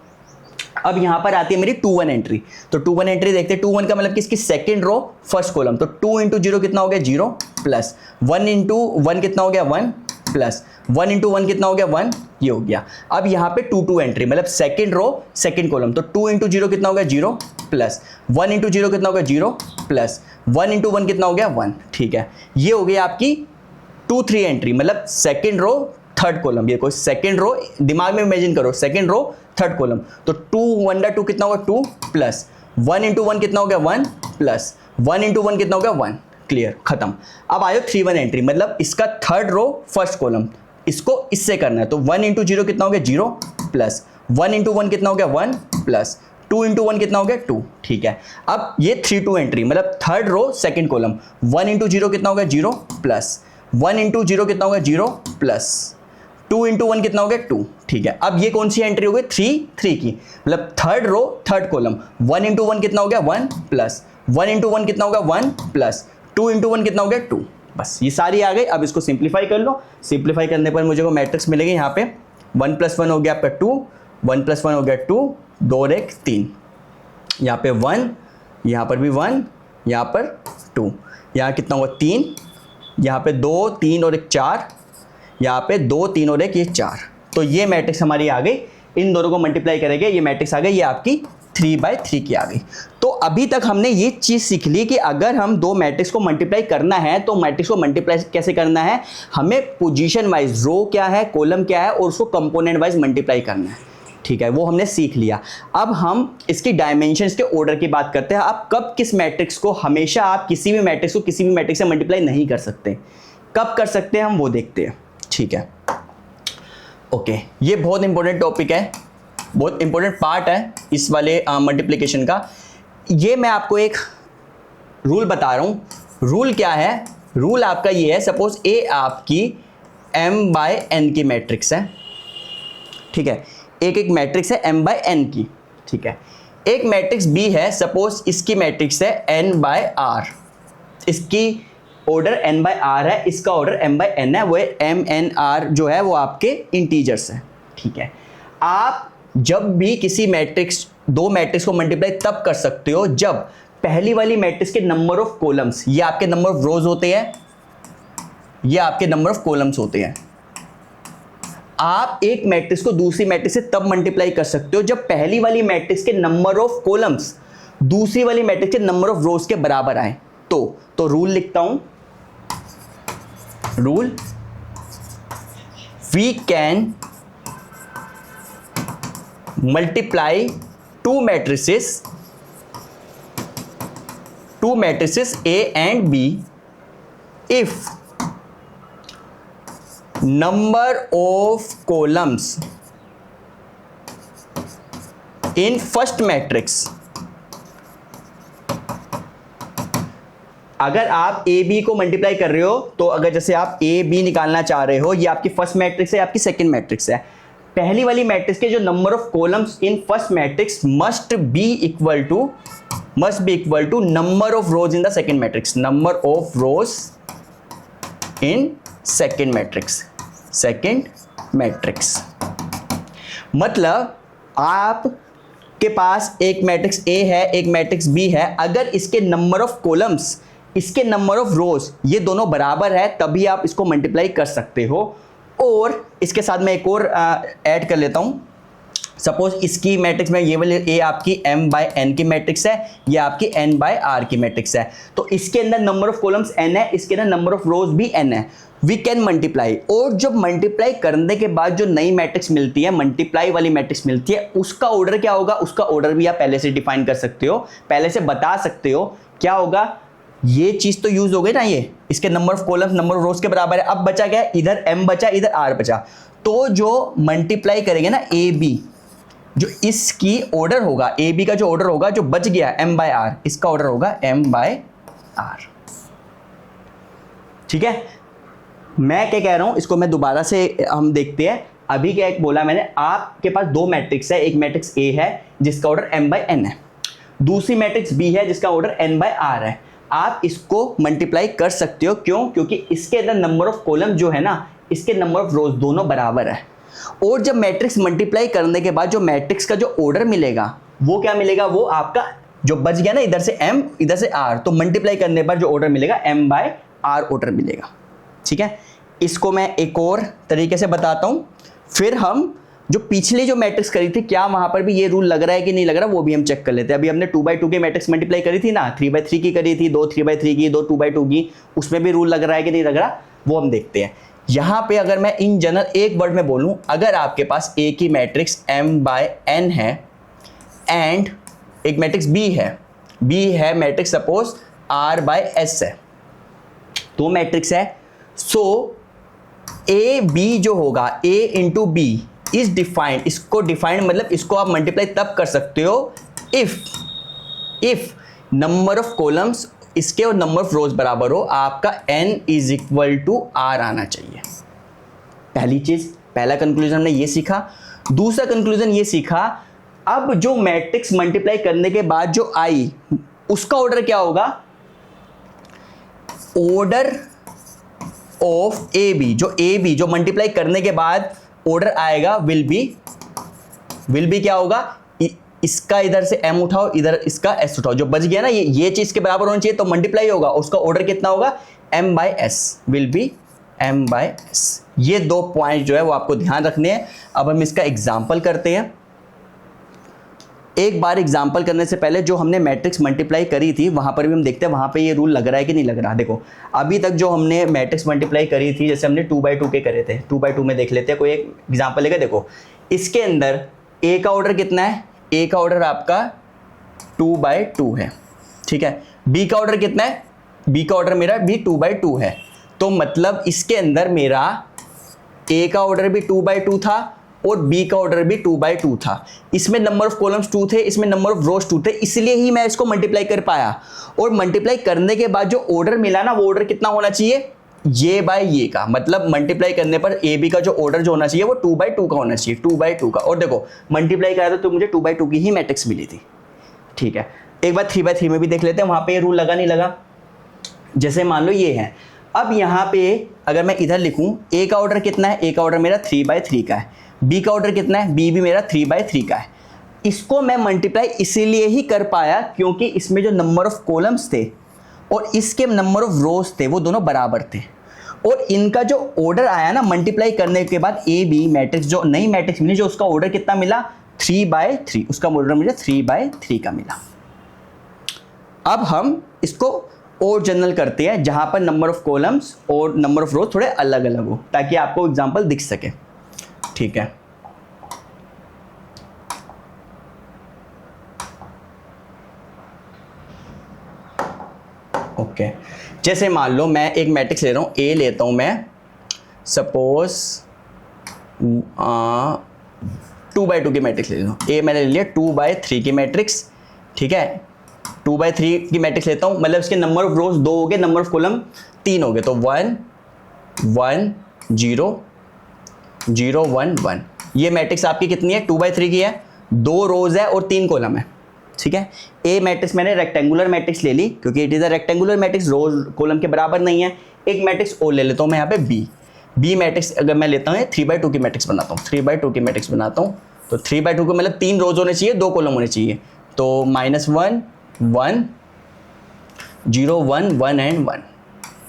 अब यहाँ पर आती है मेरी 2 1 एंट्री, तो 2 1 एंट्री देखते हैं। 2 1 का मतलब किसकी सेकंड रो फर्स्ट कॉलम, तो 2 इंटू 0 कितना हो गया 0 प्लस 1 इंटू 1 कितना हो गया 1 प्लस 1 इंटू 1 कितना हो गया 1, ये हो गया। अब यहाँ पे 2 2 एंट्री, मतलब सेकंड रो सेकंड कॉलम, तो 2 इंटू 0 कितना हो गया 0 प्लस 1 इंटू 0 कितना हो गया 0 प्लस 1 इंटू 1 कितना हो गया 1, ठीक है। ये हो गई आपकी 2 3 एंट्री, मतलब सेकंड रो थर्ड कॉलम। ये कोई सेकंड रो दिमाग में इमेजिन करो, सेकंड रो थर्ड कॉलम, तो 2 1 2 कितना होगा 2 प्लस 1 इंटू 1 कितना हो गया 1 प्लस 1 इंटू 1 कितना हो गया 1, क्लियर, खत्म। अब आयो 3 1 एंट्री, मतलब इसका थर्ड रो फर्स्ट कॉलम, इसको इससे करना है। तो 1 इंटू 0 कितना हो गया 0 प्लस 1 इंटू 1 कितना हो गया 1 प्लस 2 इंटू 1 कितना हो गया 2, ठीक है। अब ये 3 2 एंट्री, मतलब third row second column, 1 into 0 कितना हो गया 0 प्लस 1 इंटू 0 कितना हो गया 0 प्लस 2 इंटू 1 कितना हो गया 2, ठीक है। अब ये कौन सी एंट्री हो गई 3 3 की, मतलब third row third column, 1 into 1 कितना हो गया 1 प्लस 1 इंटू 1 कितना हो गया 1 प्लस 2 इंटू 1 कितना हो गया 2, बस ये सारी आ गई। अब इसको सिंप्लीफाई कर लो, सिंप्लीफाई करने पर मुझे को मैट्रिक्स मिलेगी यहाँ पे 1 + 1 हो गया आपका 2, 1 + 1 हो गया 2, 2 और 1 3, यहाँ पे 1, यहाँ पर भी 1, यहाँ पर 2, यहाँ कितना होगा 3, यहाँ पे 2 3 और 1 4, यहाँ पे 2 3 और 1 ये 4, तो ये मैट्रिक्स हमारी आ गई। इन दोनों को मल्टीप्लाई करेंगे, ये मैट्रिक्स आ गई, ये आपकी 3/3 की आ गई। तो अभी तक हमने ये चीज़ सीख ली कि अगर हम दो मैट्रिक्स को मल्टीप्लाई करना है तो मैट्रिक्स को मल्टीप्लाई कैसे करना है, हमें पोजीशन वाइज रो क्या है कॉलम क्या है और उसको कंपोनेंट वाइज मल्टीप्लाई करना है, ठीक है, वो हमने सीख लिया। अब हम इसकी डायमेंशंस के ऑर्डर की बात करते हैं। आप कब किस मैट्रिक्स को, हमेशा आप किसी भी मैट्रिक्स को किसी भी मैट्रिक्स से मल्टीप्लाई नहीं कर सकते, कब कर सकते हैं हम वो देखते हैं, ठीक है। ओके, ये बहुत इंपॉर्टेंट टॉपिक है, बहुत इंपॉर्टेंट पार्ट है इस वाले मल्टीप्लिकेशन का। ये मैं आपको एक रूल बता रहा हूँ। रूल क्या है, रूल आपका ये है, सपोज ए आपकी m/n की मैट्रिक्स है, ठीक है, एक मैट्रिक्स है m/n की, ठीक है। एक मैट्रिक्स b है, सपोज इसकी मैट्रिक्स है n/r, इसकी ऑर्डर n/r है, इसका ऑर्डर m/n है, वो m/n/r जो है वो आपके इंटीजर्स है, ठीक है। आप जब भी किसी मैट्रिक्स, दो मैट्रिक्स को मल्टीप्लाई तब कर सकते हो जब पहली वाली मैट्रिक्स के नंबर ऑफ कॉलम्स, ये आपके नंबर ऑफ रोज होते हैं, ये आपके नंबर ऑफ कॉलम्स होते हैं। आप एक मैट्रिक्स को दूसरी मैट्रिक्स से तब मल्टीप्लाई कर सकते हो जब पहली वाली मैट्रिक्स के नंबर ऑफ कॉलम्स दूसरी वाली मैट्रिक्स के नंबर ऑफ रोज के बराबर आए। तो रूल लिखता हूं, rule, we can multiply two matrices A and B if number of columns in first matrix, अगर आप ए बी को मल्टीप्लाई कर रहे हो तो अगर जैसे आप ए बी निकालना चाह रहे हो, ये आपकी फर्स्ट मैट्रिक्स है, आपकी सेकंड मैट्रिक्स है, पहली वाली मैट्रिक्स के जो number of columns in first matrix must be equal to number of rows in the second matrix, number of rows in second matrix. मतलब आप के पास एक मैट्रिक्स ए है, एक मैट्रिक्स बी है, अगर इसके नंबर ऑफ कॉलम्स, इसके नंबर ऑफ रोज ये दोनों बराबर है तभी आप इसको मल्टीप्लाई कर सकते हो। और इसके साथ मैं एक और ऐड कर लेता हूं, सपोज इसकी मैट्रिक्स में ये वाली ए आपकी m/n की मैट्रिक्स है, ये आपकी n/r की मैट्रिक्स है, तो इसके अंदर नंबर ऑफ कॉलम्स n है, इसके अंदर नंबर ऑफ रोज भी n है। वी कैन मल्टीप्लाई, और जब मल्टीप्लाई करने के बाद जो नई मैट्रिक्स मिलती है, मल्टीप्लाई वाली मैट्रिक्स मिलती है, उसका ऑर्डर क्या होगा, उसका ऑर्डर भी आप पहले से डिफाइन कर सकते हो, पहले से बता सकते हो क्या होगा। ये चीज तो यूज हो गई ना, ये इसके number of columns number of रोज के बराबर है। अब बचा क्या है, इधर m बचा, इधर r बचा, तो जो मल्टीप्लाई करेंगे ना ए बी, जो इसकी ऑर्डर होगा, ए बी का जो ऑर्डर होगा, जो बच गया m/r, इसका ऑर्डर होगा m/r। ठीक है, मैं क्या कह रहा हूं, इसको मैं दोबारा से हम देखते हैं। अभी क्या एक बोला मैंने, आपके पास दो मैट्रिक्स है, एक मैट्रिक्स ए है जिसका ऑर्डर m/n है, दूसरी मैट्रिक्स बी है जिसका ऑर्डर n/r है। आप इसको मल्टीप्लाई कर सकते हो, क्यों? क्योंकि इसके अंदर नंबर ऑफ कॉलम जो है ना, इसके नंबर ऑफ रोज दोनों बराबर है। और जब मैट्रिक्स मल्टीप्लाई करने के बाद जो मैट्रिक्स का जो ऑर्डर मिलेगा वो क्या मिलेगा, वो आपका जो बच गया ना, इधर से m इधर से r, तो मल्टीप्लाई करने पर जो ऑर्डर मिलेगा m/r ऑर्डर मिलेगा। ठीक है, इसको मैं एक और तरीके से बताता हूं, फिर हम जो पिछली जो मैट्रिक्स करी थी, क्या वहां पर भी ये रूल लग रहा है कि नहीं लग रहा, वो भी हम चेक कर लेते हैं। अभी हमने 2/2 की मैट्रिक्स मल्टीप्लाई करी थी ना, 3/3 की करी थी, दो 3/3 की, दो 2/2 की, उसमें भी रूल लग रहा है कि नहीं लग रहा, वो हम देखते हैं। यहां पे अगर मैं इन जनरल एक वर्ड में बोलूं, अगर आपके पास ए की मैट्रिक्स m/n है एंड एक मैट्रिक्स बी है मैट्रिक्स सपोज r/s है, तो मैट्रिक्स है, सो ए बी जो होगा, a into B is defined, इसको डिफाइंड मतलब इसको आप मल्टीप्लाई तब कर सकते हो इफ नंबर ऑफ कॉलम्स इसके और नंबर ऑफ रोज बराबर हो, आपका n is equal to r आना चाहिए। पहली चीज, पहला कंक्लूजन हमने ये सीखा। दूसरा कंक्लूजन ये सीखा, अब जो मैट्रिक्स मल्टीप्लाई करने के बाद जो आई, उसका ऑर्डर क्या होगा, ऑर्डर ऑफ ए बी, जो मल्टीप्लाई करने के बाद ऑर्डर आएगा विल बी क्या होगा, इसका इधर से m उठाओ, इधर इसका s उठाओ, जो बच गया ना ये चीज के बराबर होना चाहिए, तो मल्टीप्लाई होगा, उसका ऑर्डर कितना होगा, m/s विल बी m/s। ये दो पॉइंट जो है वो आपको ध्यान रखने हैं। अब हम इसका एग्जांपल करते हैं। एक बार एग्जांपल करने से पहले जो हमने मैट्रिक्स मल्टीप्लाई करी थी, वहां पर भी हम देखते हैं वहां पे ये रूल लग रहा है कि नहीं लग रहा। देखो अभी तक जो हमने मैट्रिक्स मल्टीप्लाई करी थी, जैसे हमने 2/2 के करे थे, 2/2 में देख लेते हैं, कोई एक एग्जांपल लेकर। देखो इसके अंदर a का ऑर्डर कितना है, a का ऑर्डर आपका 2/2 है, ठीक है। b का ऑर्डर कितना है, b का ऑर्डर मेरा भी 2/2 है, तो मतलब इसके अंदर मेरा a का ऑर्डर भी 2/2 था और b का ऑर्डर भी 2/2 था। इसमें नंबर ऑफ कॉलम्स 2 थे, इसमें नंबर ऑफ रोज 2 थे, इसलिए ही मैं इसको मल्टीप्लाई कर पाया। और मल्टीप्लाई करने के बाद जो ऑर्डर मिला ना, वो ऑर्डर कितना होना चाहिए, ये बाय ये का, मतलब मल्टीप्लाई करने पर ए बी का जो ऑर्डर जो होना चाहिए वो 2/2 का होना चाहिए, 2/2 का। और देखो मल्टीप्लाई करा था तो मुझे 2/2 की ही मैट्रिक्स मिली थी, ठीक है। एक बार 3/3 में भी देख लेते हैं, वहां पे ये रूल लगा नहीं लगा। जैसे मान लो ये है, अब यहाँ पे अगर मैं इधर लिखूं, ए का ऑर्डर कितना है, ए का ऑर्डर मेरा 3/3 का है, बी का ऑर्डर कितना है, बी भी मेरा 3/3 का है। इसको मैं मल्टीप्लाई इसीलिए ही कर पाया क्योंकि इसमें जो नंबर ऑफ कॉलम्स थे और इसके नंबर ऑफ रोज थे वो दोनों बराबर थे, और इनका जो ऑर्डर आया ना मल्टीप्लाई करने के बाद, ए बी मैट्रिक्स जो नई मैट्रिक्स मिली, जो उसका ऑर्डर कितना मिला 3/3, उसका ऑर्डर मुझे 3/3 का मिला। अब हम इसको और जनरल करते हैं जहां पर नंबर ऑफ कॉलम्स और नंबर ऑफ रोज थोड़े अलग अलग हो, ताकि आपको एग्जांपल दिख सके, ठीक है। ओके, जैसे मान लो मैं एक मैट्रिक्स ले रहा हूं, ए लेता हूं मैं, सपोज 2/2 की मैट्रिक्स ले रहा हूं। ए मैंने ले लिया 2/3 की मैट्रिक्स, ठीक है। 2/3 की मैट्रिक्स लेता हूं, मतलब इसके नंबर ऑफ रोज 2 हो गए, नंबर ऑफ कॉलम 3 हो गए, तो 1 1 0 0 1 1। ये मैट्रिक्स आपकी कितनी है, 2/3 की है, 2 रोज है और 3 कॉलम है, ठीक है। ए मैट्रिक्स मैंने रेक्टेंगुलर मैट्रिक्स ले ली क्योंकि it is a rectangular matrix, rows column के बराबर नहीं है। एक मैट्रिक्स और ले लेता हूं मैं यहाँ पे बी मैट्रिक्स अगर मैं लेता हूँ 3/2 की मैट्रिक्स बनाता हूँ, 3/2 की मैट्रिक्स बनाता हूँ, तो 3/2 को मतलब 3 रोज होने चाहिए, 2 कॉलम होने चाहिए, तो -1 1 0 1 1 एंड 1,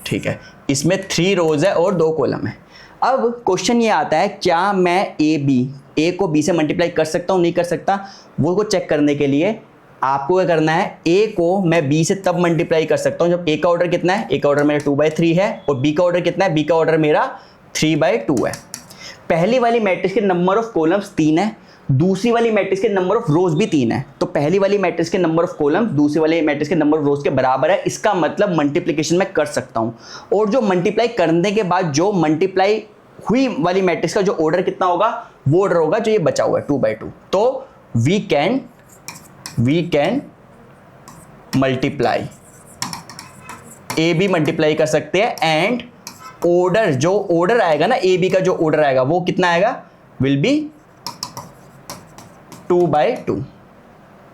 ठीक है। इसमें 3 रोज है और 2 कॉलम है। अब क्वेश्चन ये आता है, क्या मैं ए को बी से मल्टीप्लाई कर सकता हूँ, नहीं कर सकता? वो को चेक करने के लिए आपको क्या करना है, ए को मैं बी से तब मल्टीप्लाई कर सकता हूँ जब ए का ऑर्डर कितना है, ए का ऑर्डर मेरा 2/3 है, और बी का ऑर्डर कितना है, बी का ऑर्डर मेरा 3/2 है। पहली वाली मैट्रिक्स के नंबर ऑफ कॉलम्स 3 है, दूसरी वाली मैट्रिक्स के नंबर ऑफ रोज भी 3 है, तो पहली वाली मैट्रिक्स के नंबर ऑफ कॉलम्स दूसरी वाली मैट्रिक्स के नंबर ऑफ रोज के बराबर है। इसका मतलब मल्टीप्लिकेशन मैं कर सकता हूं, और जो मल्टीप्लाई करने के बाद जो मल्टीप्लाई हुई वाली मैट्रिक्स का जो ऑर्डर कितना होगा, वो ऑर्डर होगा जो ये बचा हुआ है 2/2। तो we can multiply, A B multiply कर सकते हैं, एंड ऑर्डर जो ऑर्डर आएगा ना, ए बी का जो ऑर्डर आएगा वो कितना आएगा, विल बी 2/2।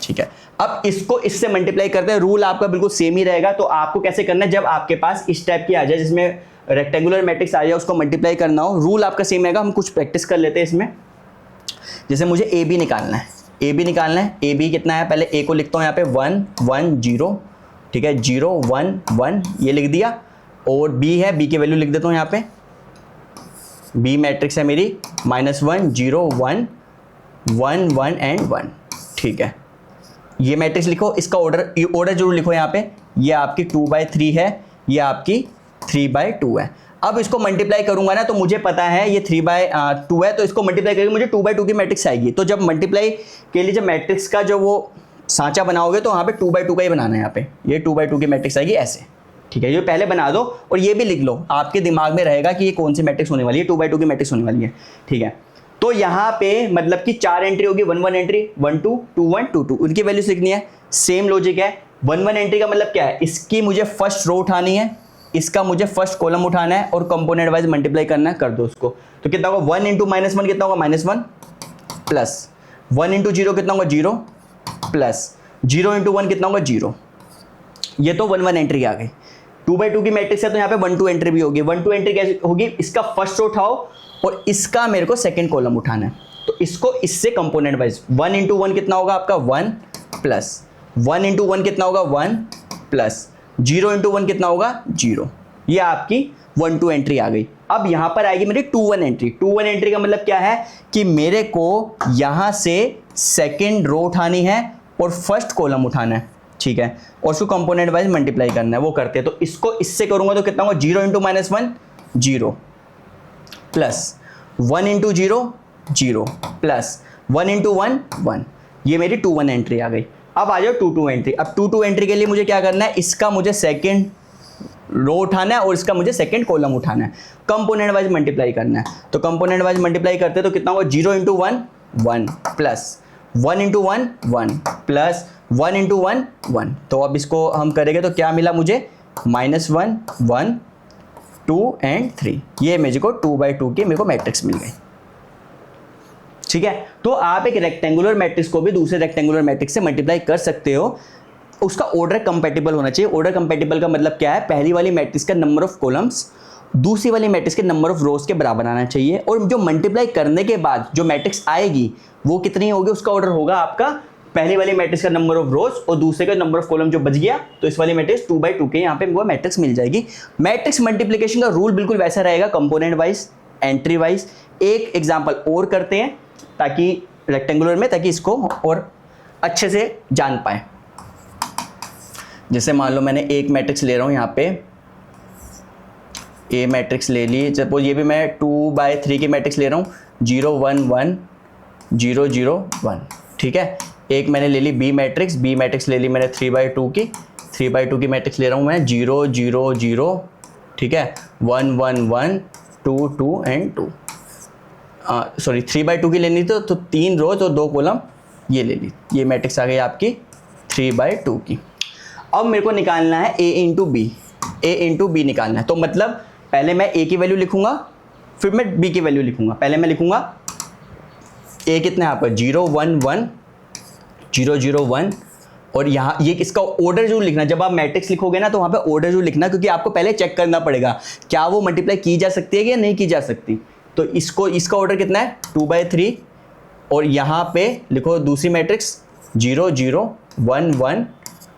ठीक है, अब इसको इससे मल्टीप्लाई करते हैं, रूल आपका बिल्कुल सेम ही रहेगा। तो आपको कैसे करना है, जब आपके पास इस टाइप की आ जाए जिसमें रेक्टेंगुलर मैट्रिक्स आ जाए, उसको मल्टीप्लाई करना हो, रूल आपका सेम रहेगा। हम कुछ प्रैक्टिस कर लेते हैं इसमें। जैसे मुझे ए बी निकालना है, ए बी निकालना है, ए बी कितना है, पहले ए को लिखता हूँ यहाँ पे 1 1 0, ठीक है, 0 1 1 ये लिख दिया, और बी है, बी की वैल्यू लिख देता हूँ यहाँ पे, बी मैट्रिक्स है मेरी -1 0 1 1 1 एंड 1। ठीक है, ये मैट्रिक्स लिखो, इसका ऑर्डर जरूर लिखो यहाँ पे, ये आपकी 2/3 है, ये आपकी 3/2 है। अब इसको मल्टीप्लाई करूंगा ना, तो मुझे पता है ये 3/2 है, तो इसको मल्टीप्लाई करके मुझे 2/2 की मैट्रिक्स आएगी। तो जब मल्टीप्लाई के लिए जब मैट्रिक्स का जो वो सांचा बनाओगे, तो वहाँ पे 2/2 का ही बनाना है, यहाँ पे ये 2/2 की मैट्रिक्स आएगी ऐसे। ठीक है, ये पहले बना दो, और ये भी लिख लो, आपके दिमाग में रहेगा कि ये कौन सी मैट्रिक्स होने वाली है, 2/2 की मैट्रिक्स होने वाली है। ठीक है, तो यहाँ पे मतलब कि 4 एंट्री होगी, 1 1 एंट्री, 1 2 2 1 2 2, उनकी वैल्यूज लिखनी है। सेम लॉजिक है, 1 1 एंट्री का मतलब क्या है, इसकी मुझे फर्स्ट रो उठानी है, इसका मुझे फर्स्ट कॉलम उठाना है, और कंपोनेंट वाइज मल्टीप्लाई करना है, कर दो उसको। तो कितना होगा, 1 × -1 कितना होगा, -1, प्लस 1 × 0 कितना होगा, 0, प्लस 0 × 1 कितना होगा, 0। ये तो 1 1 एंट्री आ गई। 2/2 की मैट्रिक्स है, तो यहाँ पे 1 2 एंट्री भी होगी। 1 2 एंट्री कैसे होगी, इसका फर्स्ट रो उठाओ, और इसका मेरे को सेकंड कॉलम उठाना है, तो इसको इससे कंपोनेंट वाइज 1 × 1 कितना होगा आपका 1, प्लस 1 × 1 कितना होगा 1, प्लस 0 × 1 कितना होगा 0। ये आपकी 1 2 एंट्री आ गई। अब यहां पर आएगी मेरी 2 1 एंट्री। 2 1 एंट्री का मतलब क्या है कि मेरे को यहां से सेकंड रो उठानी है और फर्स्ट कॉलम उठाना है। ठीक है, और उसको कंपोनेंट वाइज मल्टीप्लाई करना है, वो करते हैं। तो इसको इससे करूंगा तो कितना होगा, 0 × -1 0, प्लस 1 × 0 0, प्लस 1 × 1 1। ये मेरी 2 1 एंट्री आ गई। अब आ जाओ 2 2 एंट्री। अब 2 2 एंट्री के लिए मुझे क्या करना है, इसका मुझे सेकंड रो उठाना है और इसका मुझे सेकंड कॉलम उठाना है, कंपोनेंट वाइज मल्टीप्लाई करना है। तो कंपोनेंट वाइज मल्टीप्लाई करते हैं तो कितना होगा, 0 × 1 1, प्लस 1 × 1 1, प्लस 1 × 1 1। तो अब इसको हम करेंगे तो क्या मिला मुझे, -1 1 2 एंड 3। ये मेरे को 2/2 की मेरे को मैट्रिक्स मिल गई। ठीक है, तो आप एक रेक्टेंगुलर मैट्रिक्स को भी दूसरे रेक्टेंगुलर मैट्रिक्स से मल्टीप्लाई कर सकते हो। उसका ऑर्डर कंपैटिबल होना चाहिए। ऑर्डर कंपैटिबल का मतलब क्या है, पहली वाली मैट्रिक्स का नंबर ऑफ कॉलम्स दूसरी वाली मैट्रिक्स के नंबर ऑफ रोज के बराबर आना चाहिए, और जो मल्टीप्लाई करने के बाद जो मैट्रिक्स आएगी वो कितनी होगी, उसका ऑर्डर होगा आपका पहली वाली मैट्रिक्स का नंबर ऑफ रोज और दूसरे का नंबर ऑफ कॉलम जो बच गया, तो इस वाली मैट्रिक्स 2/2 के यहाँ पे वो मैट्रिक्स मिल जाएगी। मैट्रिक्स मल्टीप्लिकेशन का रूल बिल्कुल वैसा रहेगा, कंपोनेंट वाइज, एंट्री वाइज। एक एग्जाम्पल और करते हैं ताकि रेक्टेंगुलर में, ताकि इसको और अच्छे से जान पाए। जैसे मान लो मैंने एक मैट्रिक्स ले रहा हूं, यहाँ पे ए मैट्रिक्स ले ली, सपोज ये भी मैं 2/3 की मैट्रिक्स ले रहा हूँ, 0 1 1 0 0 1। ठीक है, एक मैंने ले ली बी मैट्रिक्स ले ली मैंने 3/2 की, 3/2 की मैट्रिक्स ले रहा हूँ मैं 0 0 0, ठीक है, 1 1 1 2 2 एंड 2। सॉरी 3/2 की लेनी तो 3 रोज और 2 कॉलम ये ले ली, ये मैट्रिक्स आ गई आपकी 3/2 की। अब मेरे को निकालना है a इंटू बी निकालना है। तो मतलब पहले मैं a की वैल्यू लिखूंगा, फिर मैं b की वैल्यू लिखूंगा। पहले मैं लिखूंगा a कितना है आपका 0 1 1 0 0 1, और यहाँ ये इसका ऑर्डर जरूर लिखना। जब आप मैट्रिक्स लिखोगे ना तो वहाँ पे ऑर्डर जरूर लिखना, क्योंकि आपको पहले चेक करना पड़ेगा क्या वो मल्टीप्लाई की जा सकती है या नहीं की जा सकती। तो इसका ऑर्डर कितना है 2/3, और यहाँ पे लिखो दूसरी मैट्रिक्स 0 0 1 1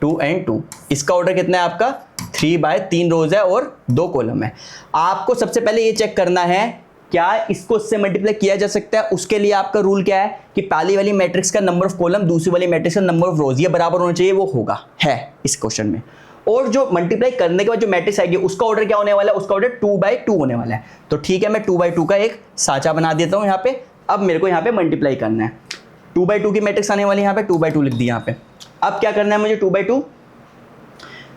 2 एंड 2। इसका ऑर्डर कितना है आपका 3/3 रोज है और 2 कॉलम है। आपको सबसे पहले ये चेक करना है क्या इसको इससे मल्टीप्लाई किया जा सकता है? उसके लिए आपका रूल क्या है कि पहली वाली मैट्रिक्स का नंबर ऑफ कॉलम, दूसरी वाली मैट्रिक्स का नंबर ऑफ रोज ये बराबर होना चाहिए, वो होगा, है इस क्वेश्चन में। और जो मल्टीप्लाई करने के बाद जो मैट्रिक्स आएगी उसका ऑर्डर क्या होने वाला है? उसका ऑर्डर 2/2 होने वाला है। तो ठीक है, मैं 2/2 का एक साचा बना देता हूं यहाँ पे। अब मेरे को यहाँ पे मल्टीप्लाई करना है, 2/2 की मैट्रिक्स आने वाली है, यहाँ पे 2/2 लिख दी यहाँ पे। अब क्या करना है मुझे? 2/2,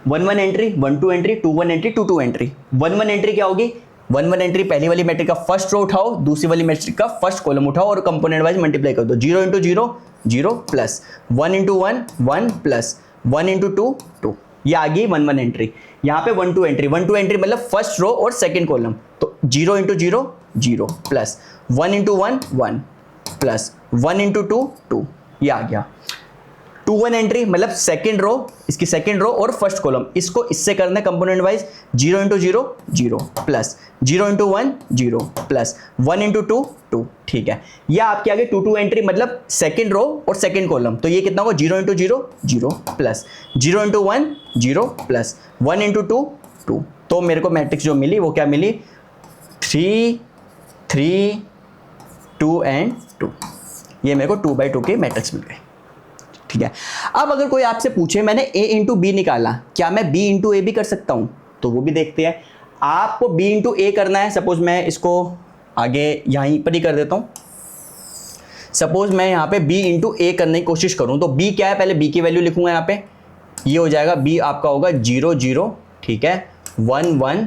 1 entry, 1 entry, 2 entry, 2 entry. 1 entry क्या होगी? 1 एंट्री पहली वाली मैट्रिक्स का फर्स्ट रो उठाओ, दूसरी वाली मैट्रिक्स का फर्स्ट कॉलम उठाओ और कंपोनेंट वाइज मल्टीप्लाई कर दो। 0 × 0 0 प्लस 1 × 1 1 प्लस 1 × 2 2। ये आ गई 1 एंट्री। यहाँ पे 1 एंट्री, 1 एंट्री मतलब फर्स्ट रो और सेकंड कॉलम, तो 0 × 0 0 प्लस 1 × 1 1 प्लस 1 × 2 2। ये आ गया 2 एंट्री मतलब सेकंड रो, इसकी सेकंड रो और फर्स्ट कॉलम, इसको इससे करना है कंपोनेंट वाइज। 0 × 0 0 plus 0 × 1 0 plus 1 × 2 2। ठीक है, यह आपके आगे 2 एंट्री मतलब सेकंड रो और सेकंड कॉलम, तो ये कितना होगा? 0 × 0 0 प्लस 0 × 1 0 प्लस 1 × 2 2। तो मेरे को मैट्रिक्स जो मिली वो क्या मिली? 3 3 2 एंड 2। ये मेरे को 2/2 के मैट्रिक्स मिल गए। ठीक है, अब अगर कोई आपसे पूछे मैंने a × b निकाला, क्या मैं b × a भी कर सकता हूं? तो वो भी देखते हैं। आपको b × a करना है। सपोज मैं इसको आगे यहीं पर ही कर देता हूं। सपोज मैं यहाँ पे b × a करने की कोशिश करूं, तो b क्या है? पहले b की वैल्यू लिखूंगा यहाँ पे। ये हो जाएगा b आपका होगा 0 0, ठीक है, 1 1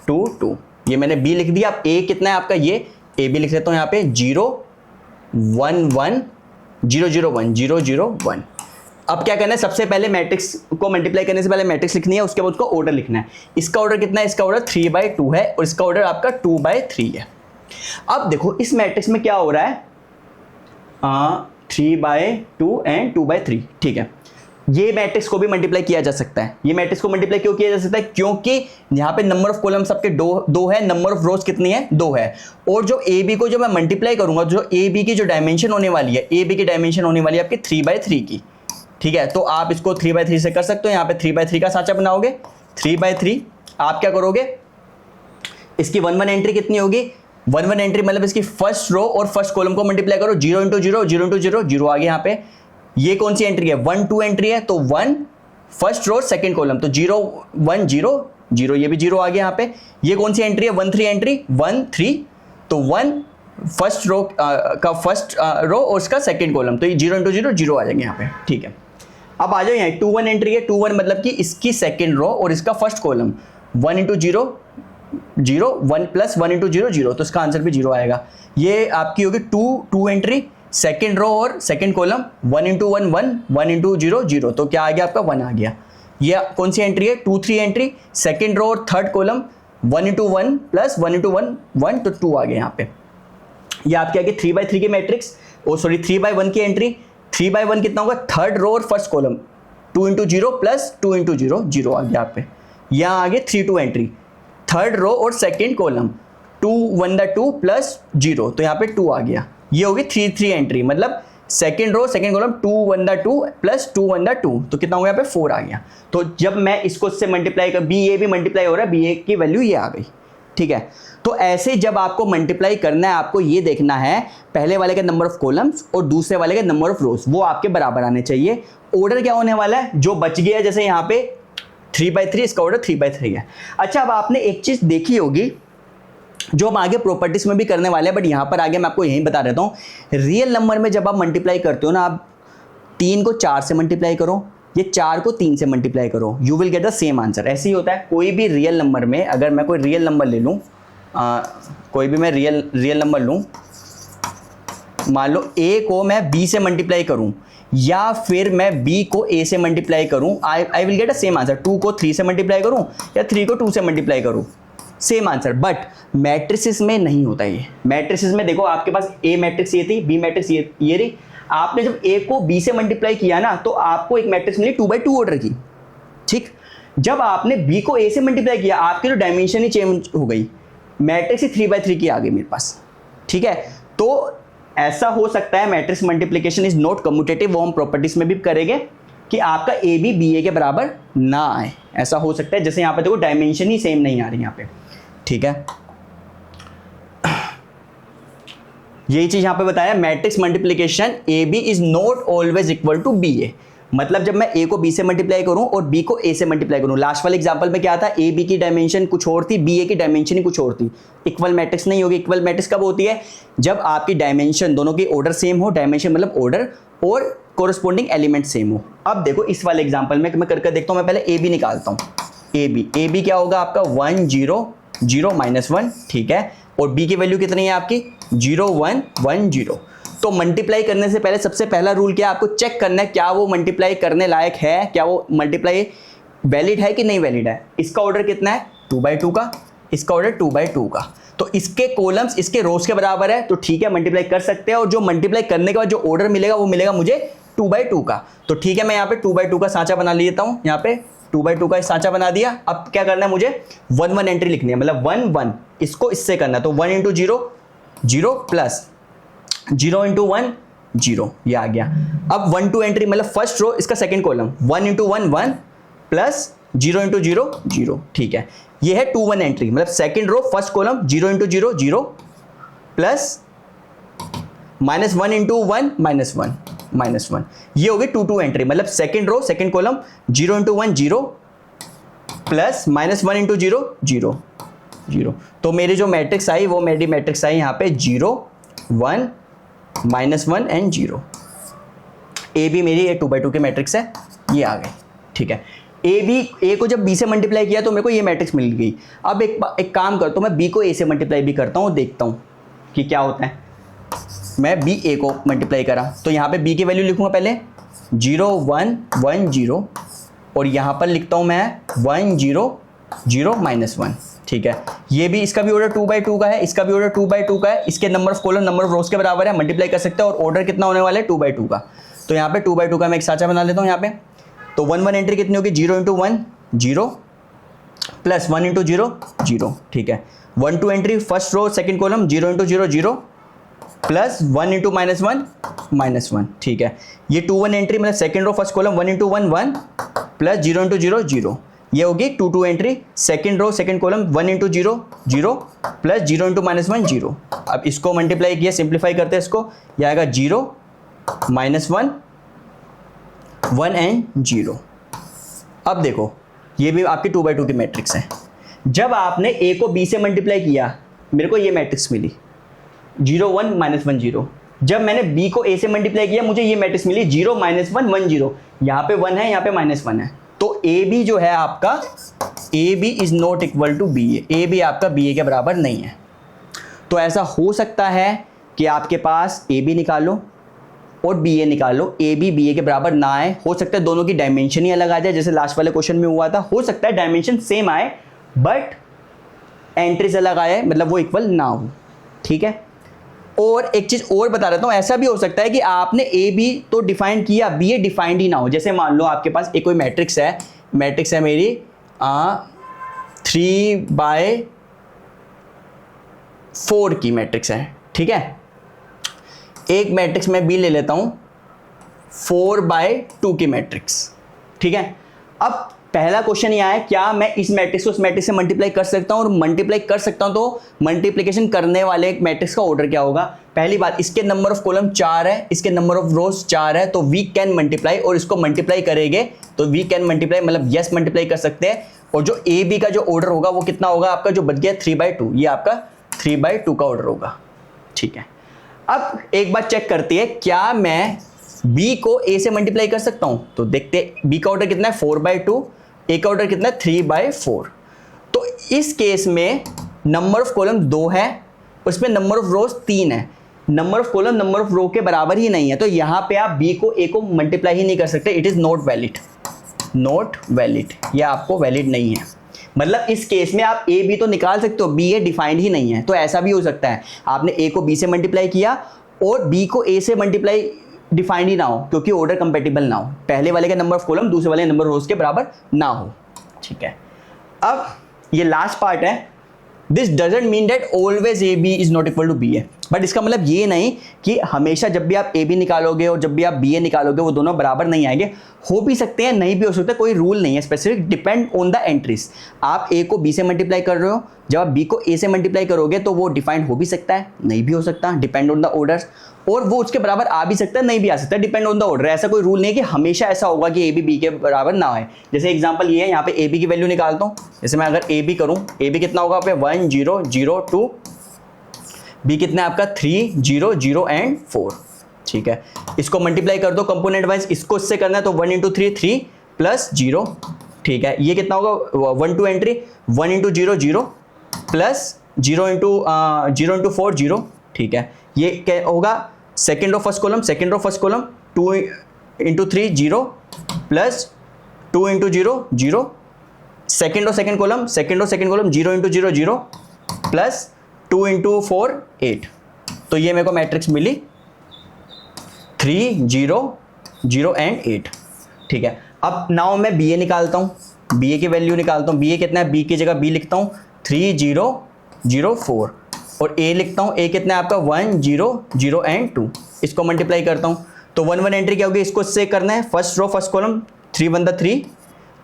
2 2। ये मैंने b लिख दिया। अब a कितना है आपका? ये a भी लिख देता हूँ यहाँ पे 0 1 1 0 0 1 0 0 1। अब क्या करना है? सबसे पहले मैट्रिक्स को मल्टीप्लाई करने से पहले मैट्रिक्स लिखनी है, उसके बाद उसको ऑर्डर लिखना है। इसका ऑर्डर कितना है? इसका ऑर्डर 3/2 है और इसका ऑर्डर आपका 2/3 है। अब देखो इस मैट्रिक्स में क्या हो रहा है? 3/2 एंड 2/3। ठीक है, ये मैट्रिक्स को भी मल्टीप्लाई किया जा सकता है। ये मैट्रिक्स को मल्टीप्लाई क्यों किया जा सकता है? क्योंकि यहाँ पे नंबर ऑफ कॉलम्स आपके दो है, नंबर ऑफ रोज कितनी है? 2 है। और जो ए बी को जो मैं मल्टीप्लाई करूंगा, जो ए बी की जो डायमेंशन होने वाली है, ए बी की डायमेंशन होने वाली है आपकी 3/3 की। ठीक है, तो आप इसको 3/3 से कर सकते हो। यहाँ पे 3/3 का साचा बनाओगे। 3/3 आप क्या करोगे? इसकी 1 एंट्री कितनी होगी? 1 एंट्री मतलब इसकी फर्स्ट रो और फर्स्ट कॉलम को मल्टीप्लाई करो। 0 × 0 0 × 0 0 आ गया यहाँ पे। ये कौन सी एंट्री है? 1 2 एंट्री है, तो 1 फर्स्ट रो सेकंड कॉलम, तो 0 1 0 0, ये भी 0 आ गया यहाँ पे। ये कौन सी एंट्री है? 1 3 एंट्री, 1 3, तो 1 फर्स्ट रो का फर्स्ट रो और उसका सेकंड कॉलम, तो ये 0 × 0 0 आ जाएंगे यहाँ पे। ठीक है, अब आ जाओ यहाँ 2 1 एंट्री है। 2 1 मतलब कि इसकी सेकंड रो और इसका फर्स्ट कॉलम। 1 × 0 0 1 प्लस 1 × 0 0, तो इसका आंसर भी 0 आएगा। ये आपकी होगी 2 एंट्री, सेकंड रो और सेकंड कॉलम। 1 × 1 1 1 × 0 0, तो क्या आ गया आपका? 1 आ गया। ये कौन सी एंट्री है? 2 3 एंट्री, सेकंड रो और थर्ड कॉलम। 1 × 1 प्लस 1 × 1 1, तो 2 आ गया यहाँ पे। ये आपके आगे 3/3 की मैट्रिक्स, ओ सॉरी 3/1 की एंट्री। 3/1 कितना होगा? थर्ड रो और फर्स्ट कॉलम। 2 × 0 प्लस 2 × 0 0 आ गया यहाँ पे। यहाँ आगे 3 2 एंट्री, थर्ड रो और सेकंड कॉलम। 2 1 2 प्लस 0, तो यहाँ पे 2 आ गया। ये होगी 3 3 एंट्री मतलब second row second column 2 1 2 plus 2 1 2, तो कितना हो गया यहाँ पे? 4 आ गया। तो जब मैं इसको इससे मल्टीप्लाई कर, बी ए भी मल्टीप्लाई हो रहा है, बी ए की वैल्यू ये आ गई। ठीक है, तो ऐसे जब आपको मल्टीप्लाई करना है, आपको ये देखना है पहले वाले के नंबर ऑफ कॉलम्स और दूसरे वाले के नंबर ऑफ रोज, वो आपके बराबर आने चाहिए। ऑर्डर क्या होने वाला है? जो बच गया, जैसे यहाँ पे 3/3, इसका ऑर्डर 3/3 है। अच्छा, अब आपने एक चीज देखी होगी जो हम आगे प्रॉपर्टीज में भी करने वाले हैं, बट यहाँ पर आगे मैं आपको यही बता देता हूँ। रियल नंबर में जब आप मल्टीप्लाई करते हो ना, आप 3 को 4 से मल्टीप्लाई करो, ये 4 को 3 से मल्टीप्लाई करो, you will get the same answer. ऐसे ही होता है कोई भी रियल नंबर में। अगर मैं कोई रियल नंबर ले लूँ, कोई भी मैं रियल नंबर लूँ, मान लो a को मैं b से मल्टीप्लाई करूँ या फिर मैं b को a से मल्टीप्लाई करूँ, I will get a same answer. 2 को 3 से मल्टीप्लाई करूँ या 3 को 2 से मल्टीप्लाई करूँ, सेम आंसर। बट मैट्रिसेस में नहीं होता ये। मैट्रिसेस में देखो, आपके पास a मैट्रिक्स ये थी, b मैट्रिक्स ये रही। आपने जब a को b से मल्टीप्लाई किया ना, तो आपको एक मैट्रिक्स मिली 2/2 ऑर्डर की। ठीक, जब आपने b को a से मल्टीप्लाई किया, आपकी जो डायमेंशन ही चेंज हो गई, मैट्रिक्स ही 3/3 की आ गई मेरे पास। ठीक है, तो ऐसा हो सकता है matrix multiplication is not commutative, वो हम प्रॉपर्टीज में भी करेंगे कि आपका ए बी बी ए के बराबर ना आए। ऐसा हो सकता है, जैसे यहाँ पे देखो डायमेंशन ही सेम नहीं आ रही यहाँ पे। ठीक है, यही चीज यहां पे बताया, matrix multiplication A B is not always equal to B A. मतलब जब मैं ए को बी से मल्टीप्लाई करूं और बी को ए से मल्टीप्लाई करूं, लास्ट वाले एग्जांपल में क्या था, ए बी की डायमेंशन कुछ और थी, बी ए की डायमेंशन ही कुछ और थी, इक्वल मैट्रिक्स नहीं होगी। इक्वल मैट्रिक्स कब होती है, जब आपकी डायमेंशन दोनों की ऑर्डर सेम हो, डायमेंशन मतलब ऑर्डर, और कोरस्पॉन्डिंग एलिमेंट सेम हो। अब देखो इस वाले एग्जांपल में मैं करके देखता हूं, मैं पहले ए बी निकालता हूं। ए बी क्या होगा आपका 1 0 0 -1, ठीक है, और बी की वैल्यू कितनी है आपकी 0 1 1 0। तो मल्टीप्लाई करने से पहले सबसे पहला रूल क्या है, आपको चेक करना है क्या वो मल्टीप्लाई करने लायक है, क्या वो मल्टीप्लाई वैलिड है कि नहीं वैलिड है। इसका ऑर्डर कितना है 2/2 का, इसका ऑर्डर 2/2 का, तो इसके कॉलम्स इसके रोज के बराबर है, तो ठीक है मल्टीप्लाई कर सकते हैं। और जो मल्टीप्लाई करने के बाद जो ऑर्डर मिलेगा वो मिलेगा मुझे 2/2 का। तो ठीक है, मैं यहाँ पे 2/2 का सांचा बना लेता हूँ, यहाँ पे 2/2 का सांचा बना दिया। अब क्या करना है, मुझे 1 1 एंट्री लिखनी है, मतलब 1 1 इसको इससे करना है। तो 1 × 0 0 प्लस 0 × 1 0, ये आ गया। अब 1 2 एंट्री मतलब फर्स्ट रो इसका सेकंड कॉलम 1 × 1 1 प्लस 0 × 0 0, ठीक है। ये है 2 1 एंट्री, मतलब second row first column 0 × 0 0 plus -1 × 1 -1, ये होगी 2 2 एंट्री, मतलब second row second column 0 × 1 0 plus -1 × 0 0 0। तो मेरी जो मैट्रिक्स आई वो मेरी मैट्रिक्स आई यहाँ पे 0 1 -1 एंड 0। ए बी मेरी ये 2/2 की मैट्रिक्स है, ये आ गई, ठीक है। ए को जब बी से मल्टीप्लाई किया तो मेरे को ये मैट्रिक्स मिल गई। अब एक काम करता हूँ, मैं बी को ए से मल्टीप्लाई भी करता हूँ, देखता हूँ कि क्या होता है। मैं बी ए को मल्टीप्लाई करा तो यहाँ पे बी की वैल्यू लिखूंगा पहले 0 1 1 0, और यहाँ पर लिखता हूँ मैं 1 0 0 -1, ठीक है। ये भी इसका भी ऑर्डर 2/2 का है, इसका भी ऑर्डर 2/2 का है, इसके number of column number of रोज के बराबर है, मल्टीप्लाई कर सकते हैं। और ऑर्डर कितना होने वाला है 2/2 का। तो यहाँ पे 2/2 का मैं एक सांचा बना लेता हूँ यहाँ पे। तो 1 1 एंट्री कितनी होगी 0 × 1 0 प्लस 1 × 0 0, ठीक है। 1 2 entry first row second column 0 × 0 0 plus 1 × -1 -1, ठीक है। ये 2 1 एंट्री मतलब second row first column 1 × 1 1 plus 0 × 0 0, ये होगी 2 2 entry second row second column 1 × 0 0 plus 0 × -1 0। अब इसको मल्टीप्लाई किया, सिंप्लीफाई करते हैं इसको, ये आएगा 0 -1 1 एंड 0। अब देखो ये भी आपकी 2/2 की मैट्रिक्स है। जब आपने ए को बी से मल्टीप्लाई किया मेरे को ये मैट्रिक्स मिली 0 1 -1 0। जब मैंने बी को ए से मल्टीप्लाई किया मुझे ये मैट्रिक्स मिली 0 -1 1 0। यहाँ पे 1 है, यहाँ पे -1 है, तो ए बी जो है आपका A B is not equal to B A B आपका बी ए के बराबर नहीं है। तो ऐसा हो सकता है कि आपके पास ए बी निकालो और बी ए निकालो, ए बी ए के बराबर ना आए। हो सकता है दोनों की डायमेंशन ही अलग आ जाए, जैसे लास्ट वाले क्वेश्चन में हुआ था। हो सकता है डायमेंशन सेम आए बट एंट्रीज अलग आए, मतलब वो इक्वल ना हो, ठीक है। और एक चीज और बता देता हूं, ऐसा भी हो सकता है कि आपने ए बी तो डिफाइन किया, बी ए डिफाइंड ही ना हो। जैसे मान लो आपके पास एक कोई मैट्रिक्स है मेरी 3/4 की मैट्रिक्स है, ठीक है। एक मैट्रिक्स मैं बी ले लेता हूं 4/2 की मैट्रिक्स, ठीक है। अब पहला क्वेश्चन ये आया, क्या मैं इस मैट्रिक्स को उस मैट्रिक्स से मल्टीप्लाई कर सकता हूं, और मल्टीप्लाई कर सकता हूं तो मल्टीप्लिकेशन करने वाले मैट्रिक्स का ऑर्डर क्या होगा। पहली बात, इसके नंबर ऑफ कॉलम 4 है, इसके नंबर ऑफ रोज 4 है, तो वी कैन मल्टीप्लाई, और इसको मल्टीप्लाई करेंगे तो वी कैन मल्टीप्लाई मतलब यस मल्टीप्लाई कर सकते हैं। और जो ए बी का जो ऑर्डर होगा वो कितना होगा आपका, जो बच गया 3/2, ये आपका 3/2 का ऑर्डर होगा, ठीक है। अब एक बात चेक करती है, क्या मैं बी को ए से मल्टीप्लाई कर सकता हूं। तो देखते हैं बी का ऑर्डर कितना है 4/2, ए का ऑर्डर कितना है 3/4। तो इस केस में नंबर ऑफ कॉलम 2 है, उसमें नंबर ऑफ रोज 3 है, number of column number of row के बराबर ही नहीं है, तो यहां पे आप बी को ए को मल्टीप्लाई ही नहीं कर सकते। It is not valid, not valid, यह आपको वैलिड नहीं है। मतलब इस केस में आप ए बी तो निकाल सकते हो, बी ए डिफाइंड ही नहीं है। तो ऐसा भी हो सकता है आपने ए को बी से मल्टीप्लाई किया और बी को ए से मल्टीप्लाई डिफाइंड ही ना हो, क्योंकि ऑर्डर कंपेटिबल ना हो, पहले वाले का नंबर ऑफ कॉलम दूसरे वाले नंबर रोज के बराबर ना हो, ठीक है। अब ये लास्ट पार्ट है, this doesn't mean that always A B is not equal to B A. But इसका मतलब ये नहीं कि हमेशा जब भी आप ए बी निकालोगे और जब भी आप बी ए निकालोगे वो दोनों बराबर नहीं आएंगे, हो भी सकते हैं नहीं भी हो सकते, कोई रूल नहीं है specific, depend on the entries. आप ए को बी से मल्टीप्लाई कर रहे हो, जब आप बी को ए से मल्टीप्लाई करोगे तो वो डिफाइंड हो भी सकता है नहीं भी हो सकता, डिपेंड ऑन द ऑर्डर, और वो उसके बराबर आ भी सकता है नहीं भी आ सकता है, डिपेंड ऑन द ऑर्डर। ऐसा कोई रूल नहीं है कि हमेशा ऐसा होगा कि ए बी बी के बराबर ना आए। जैसे एग्जांपल ये है, यहाँ पे ए बी की वैल्यू निकालता हूँ, जैसे मैं अगर ए बी करूँ, ए बी कितना होगा पे 1 0 0 2, बी कितना है आपका 3 0 0 एंड 4, ठीक है। इसको मल्टीप्लाई कर दो कंपोनेंट वाइज, इसको इससे करना है तो 1 इंटू 3 3 प्लस 0, ठीक है। ये कितना होगा 1 2 एंट्री, 1 इंटू 0 0 प्लस 0 इंटू 4 0, ठीक है। ये क्या होगा second row first column, second row first column 2 into 3 0 plus 2 into 0 0, second row second column, second row second column 0 into 0 0 plus 2 into 4 8। तो ये मेरे को मैट्रिक्स मिली 3 0 0 एंड 8, ठीक है। अब नाउ मैं बी ए निकालता हूँ, बी ए की वैल्यू निकालता हूँ। बी ए कितना है, बी की जगह बी लिखता हूँ 3 0 0 4, और ए लिखता हूँ, ए कितना है आपका 1 0 0 एंड 2। इसको मल्टीप्लाई करता हूँ तो 1 1 एंट्री क्या होगी, इसको इससे करना है फर्स्ट रो फर्स्ट कॉलम 3 1 3,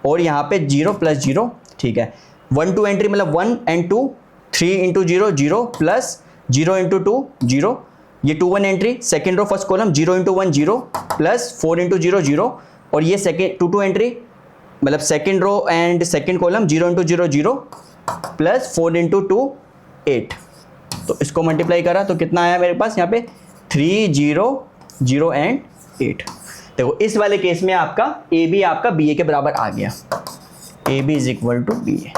और यहाँ पे 0 प्लस 0, ठीक है। 1 2 एंट्री मतलब 1 एंड 2, 3 इंटू 0 0 प्लस 0 इंटू 2 0, ये 2 1 entry second row first column 0 into 1 0 plus 4 into 0 0, और ये सेकेंड 2 2 एंट्री मतलब second row and second column 0 into 0 0 plus 4 into 2 8। तो इसको मल्टीप्लाई करा तो कितना आया मेरे पास यहाँ पे 3 0 0 एंड 8। देखो इस वाले केस में आपका ए बी आपका बी ए के बराबर आ गया, A B is equal to B A.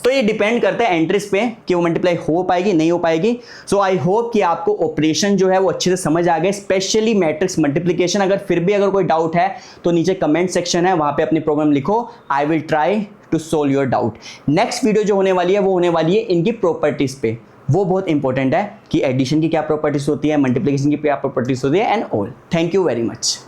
तो ये डिपेंड करता है एंट्रीज पे कि वो मल्टीप्लाई हो पाएगी नहीं हो पाएगी। सो आई होप कि आपको ऑपरेशन जो है वो अच्छे से समझ आ गए, स्पेशली मैट्रिक्स मल्टीप्लिकेशन। अगर फिर भी अगर कोई डाउट है तो नीचे कमेंट सेक्शन है, वहां पे अपनी प्रॉब्लम लिखो, I will try to solve your doubt. Next video जो होने वाली है वो होने वाली है इनकी प्रॉपर्टीज पे, वो बहुत इंपॉर्टेंट है कि एडिशन की क्या प्रॉपर्टीज होती है, मल्टीप्लिकेशन की क्या प्रॉपर्टीज होती है and all. Thank you very much.